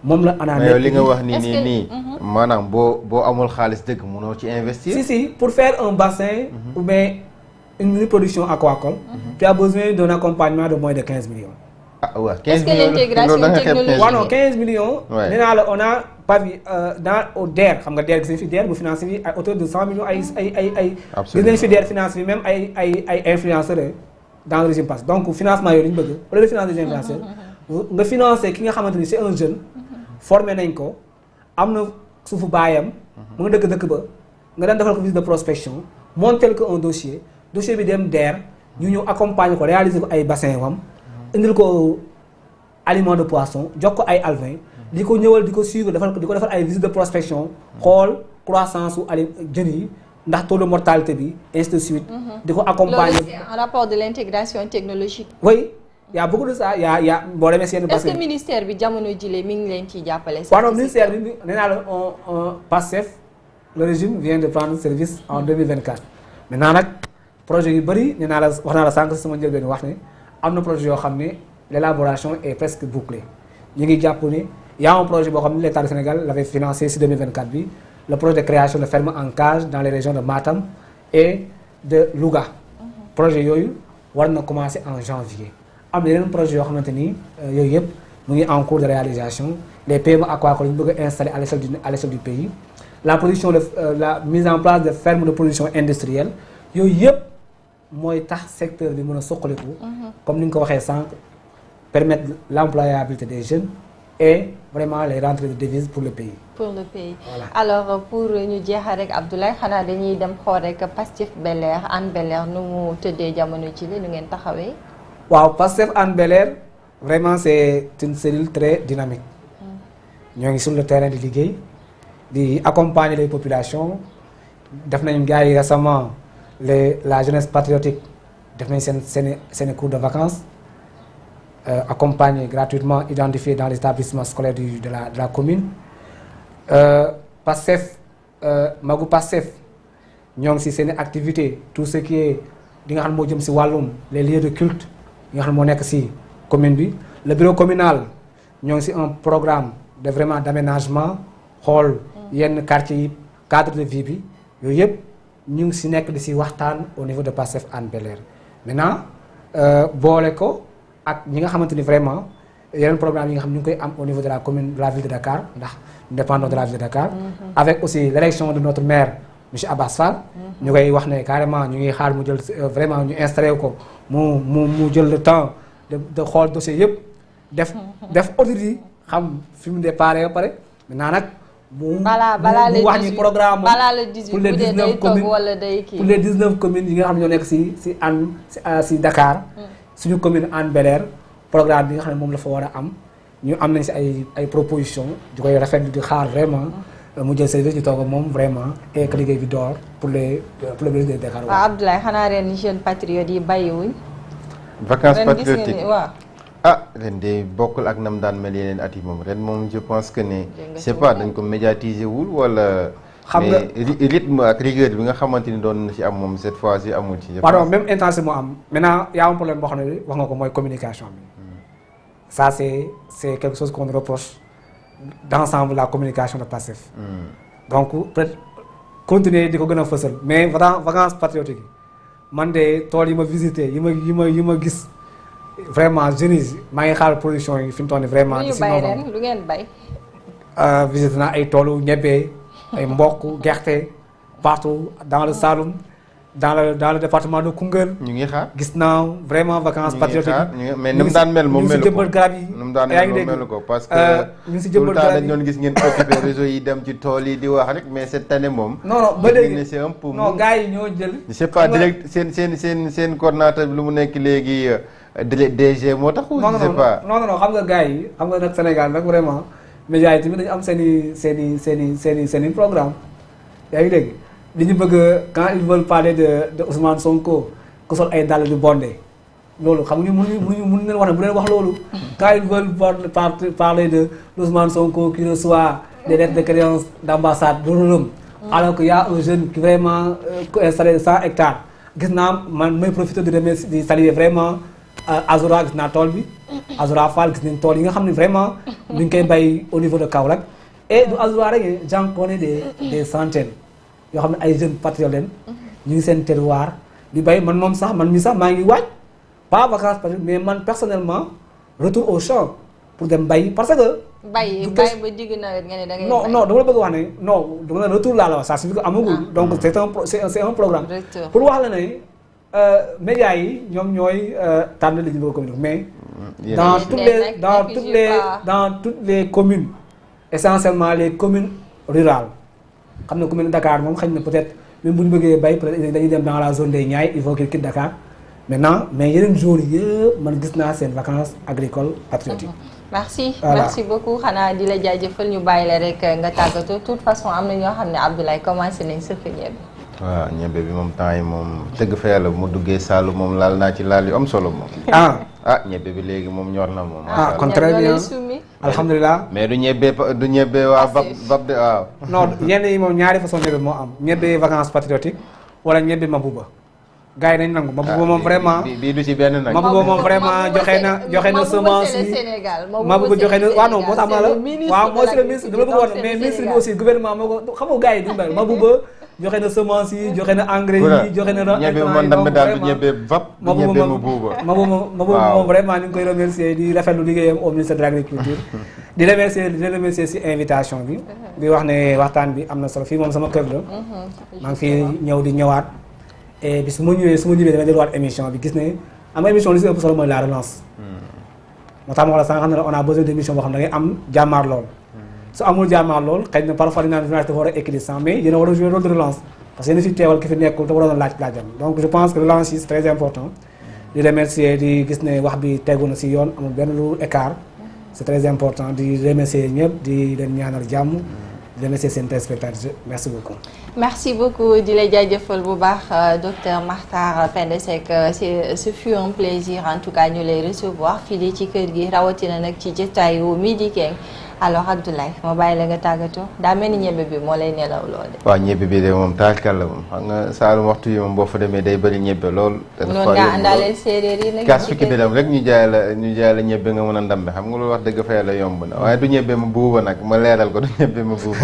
C: moom la.
D: mais li nga wax nii maanaam boo amul xaalis dëgg mënoo ci investir.
C: si pour faire un bassin. ou bien une production aquacole. tu as besoin d'un accompagnement de moins de 15 millions.
D: ah waaw
B: 15 millions est-ce que l'intégration technologique.
C: waaw non 15 millions. nee naa la on a pas vu au DER xam nga DER gis nañ fi DER bu financé bi à hauteur de 100 millions ay. gis nañ fi DER financé bi même ay influenceurs dans le régime passé donc financement yooyu lañu bëgg wala le financer des influenceurs nga financer ki nga xamante ni c'est un jeune formé nañ ko am na suufu baayam mu nga dëkk ba nga daan defal ko visite de prospection monter ko un dossier bi dem DER ñu ñëw accompagner ko réaliser ko ay bassin wam indil ko aliment de poisson jox ko ay alevin di ko ñëwal di ko suivre di ko defal ay visite de prospection xool croissance su jën yi ndax taux de mortalité bi ainsi de suite. di ko accompagner
B: en rapport de l'intégration technologique.
C: oui y a beaucoup de ça y a boo demee seen.
B: est-ce que ministère bi jamono jile mi ngi leen ciy jàppale.
C: waaw ministère bi nee naa la PASTEF le régime vient de prendre service en 2024. maintenant nag projet yu bëri nee naa la wax naa la sànq sama njëlbeen wax ne am na projet yoo xam ne l'élaboration est presque bouclée ñu ngi jàpp ne y a un projet boo xam ne l'État du Sénégal l'avait financé si 2024 bi. le projet de création de fermes en cage dans les régions de Matam et de Louga. projet yooyu war na commencer en janvier. am na yeneen projet yoo xamante ni yooyu yëpp mu ngi en cours de réalisation les PME aquacoles ñu bëgg a installer à l'échelle du pays la production la mise en place de fermes de production industrielle yooyu yëpp mooy tax secteur bi mën a suqaliku. comme ni nga ko waxee sànq permettre l'employabilité des jeunes et vraiment les rentrées de devises pour le pays.
B: Voilà. Alors pour ñu jeexal rek Abdoulaye xanaa dañuy dem xool rek Pastef Bel-Air Hann Bel-Air nu mu tëddee jamono ci li nu ngeen taxawee.
C: waaw Pastef Hann Bel-Air vraiment c'est une cellule très dynamique. ñoo ngi sur le terrain di liggéey di accompagner les populations def nañu gars yi récemment la jeunesse patriotique def nañ seen cours de vacances. Accompagné gratuitement, identifié dans les établissements scolaires de la commune. Pastef magu Pastef ñoo ngi ci seen activité tout ce qui est li nga xam ne moo jëm ci wàllum les lieux de culte yi nga xam ne moo nekk ci commune bi. Le bureau communal ñoo ngi ci un programme de vraiment d'aménagement xool yenn quartiers yi cadre de vie bi yooyu yëpp ñu ngi ci nekk di ci waxtaan au niveau de Pastef Hann Bel-Air maintenant boole ko. ak ñi nga xamante ni vraiment yeneen programme yi nga xam ñu ngi koy am au niveau de la commune de la ville de Dakar ndax dépendant de la ville de Dakar. avec aussi l'élection de notre maire monsieur Abass Fall. ñu koy wax ne carrément ñu ngi xaar mu jël vraiment ñu installé ko mu jël le temps de xool dossier yëpp def audit yi xam fi mu déparé ba pare maintenant nag.
B: balaa
C: wax ni programme
B: pour les 19 communes wala day kii
C: pour les 19 communes yi nga xam ne ñoo nekk ci Hann ci Dakar. suñu commune Hann Bel-Air programme bi nga xam ne moom la fa war a am ñu am nañ ci ay propositions di koy rafetlu di xaar vraiment mu jël service ñu toog moom vraiment et que liggéey bi door pour les ministres de Dakar.
B: waaw Abdoulaye xanaa ren jeunes patriotes yi bàyyiwuñ.
D: vacances patriotiques ren de bokkul ak nam daan mel yeneen at yi moom ren moom je pense que ne. c'est pas dañ ko médiatiser wul wala. xam nga rythme ak rigueur bi nga xamante ni doon na ci am moom cette fois ci amul ci.
C: pardon même intensité moo am maintenant y a un problème boo xam ne wax nga ko mooy communication bi. ça c'est quelque chose qu'on reproche d'ensemble la communication de Pastef. donc peut-être continuer di ko gën a fësal mais vacances patriotiques yi man de tool yi ma visité yi ma gis vraiment jeunes yi maa ngi xaar production yi fi mu toll nii vraiment.
B: lu ñu bay ren lu ngeen bay.
C: visité naa ay toolu ñebe. ay mboq gerte partout dans le Saloum dans le département de Koungheul.
D: ñu ngi xaar
C: gis naa vraiment vacances patriotiques
D: mais ni mu daan mel moom melu ko
C: ñu ngi si jëmbat garab yi.
D: ni mu daan mel moom melu ko parce que
C: ñu ngi si jëmbat garab yi
D: dañ doon gis ngeen occupé réseau yi dem ci tool yi di wax rek mais cette année moom.
C: non ba léegi
D: c'est un peu
C: non gars yi ñoo jël.
D: je sais pas direct seen coordinateur bi lu mu nekk léegi DG moo tax. je sais pas
C: non xam nga gars yi xam nga nag Sénégal nag vraiment médias yi tamit dañu am seen i programme yaa ngi dégg li ñu bëgg quand ils veulent parler de Ousmane Sonko ku sol ay dàll yu bondé loolu xam nga mënuñu leen wax ne bu leen wax loolu. quand ils veulent parler de Ousmane Sonko qui reçoit des lettres de créance d'ambassade loolu alors que y a un jeune qui vraiment installé 100 hectares gis naa man may profité de remercier di saluer vraiment Azura gis naa tool bi Azura Fall gis nañ tool yi nga xam ne vraiment ñu ngi koy bay au niveau de Kaolack et du Azura rek j'en connais des centaines yoo xam ne ay jeunes patriotes leen ñu ngi seen terroir di bay man moom sax man mi sax maa ngi waaj pas vacances mais man personnellement retour au champ pour dem bay parce que.
B: bay ba digg nawet nga ne da ngay
C: non non dama la bëgg wax ne non dama la retour laa la wax ça signifie que amagul donc c'est un programme pour wax la ne médias yi ñoom ñooy tànn li ñu bëgg a communiquer mais dans toutes les communes essentiellement les communes rurales xam ne commune Dakar moom xëy na peut-être même bu ñu bëggee bay peut-être dañuy dem dans la zone des Niayes il faut qu'ils quittent Dakar maintenant mais yeneen jours yëpp man gis naa seen vacances agricoles patriotiques.
B: merci merci beaucoup xanaa di la jaajëfal ñu bàyyi la rek nga tàggatoo toute façon am na ñoo xam ne Abdoulaye commencé nañ sëf ñebe.
D: waaw ñebe bi moom temps yi moom tëgg fa yàlla bu ma duggee Saalum moom laal naa ci laal yu am solo moom. ñebe bi léegi moom ñor na moom.
C: kon très bien alhamdulilah.
D: mais du ñebe waa Bab de waaw.
C: non ñenn yi moom ñaari façon ñebe moo am ñebe vacances patriotiques wala ñebe Mabouba. gars yi nañ nangu Mabouba moom vraiment
D: bii du ci benn nag.
C: Mabouba moom vraiment joxe na semence yi Mabouba joxe na waaw non moo tax ma la waaw moo si le ministre dama bëgg wax mais ministre bi aussi gouvernement moo ko xam nga gars yi duñu bari Mabouba joxe na semence yi joxe na engrais yi joxe na
D: ñebe moom ndam daal du ñebe VAP du ñebe Mabouba
C: moom vraiment ñu ngi koy remercier di rafetlu liggéeyam au ministère de l'agriculture di remercier si invitation bi di wax ne waxtaan bi am na solo fii moom sama kër la maa ngi fi ñëw di ñëwaat et bis su ma ñëwee damay delluwaat émission bi gis ne am émission li si ëpp solo mooy la relance moo tax ma wax la sànq xam ne on a besoin d'émission boo xam ne da ngay am jàmmaar lool su amul jàmmaar lool xëy na parfois dinaa journaliste dafa war a équilibre mais yéen a war a jouer rôle de relance parce que yéen a fi teewal ki fi nekkul te waroon a laajam donc je pense que relance yi c'est très important di remercier di gis ne wax bi tegu na si yoon amul benn lu écart c'est très important di remercier ñëpp di leen ñaanal jàmm di remercier seen téléspectateurs merci beaucoup.
B: merci beaucoup di la jaajëfal bu baax docteur Makhtar Penda Seck ce fut un plaisir en tout cas ñu lay recevoir fii ci kër gi rawatina nag ci jotaayu Midi King alors Abdoulaye ma bàyyi la nga tàggatoo daa mel ni ñebe bi moo lay nelaw loo de.
D: waaw ñebe bi de moom taakal la moom xam nga Saalum waxtu yi moom boo fa demee day bëri ñebe lool. te
B: noonu ngaa àndaaleel séeréer yi nag.
D: kaas fukki dërëm rek ñu jaay la ñebe nga mën a ndambe xam nga loolu wax dëgg fa yàlla yomb na waaye du ñebe ma buuba nag ma leeral ko du ñebe ma buuba.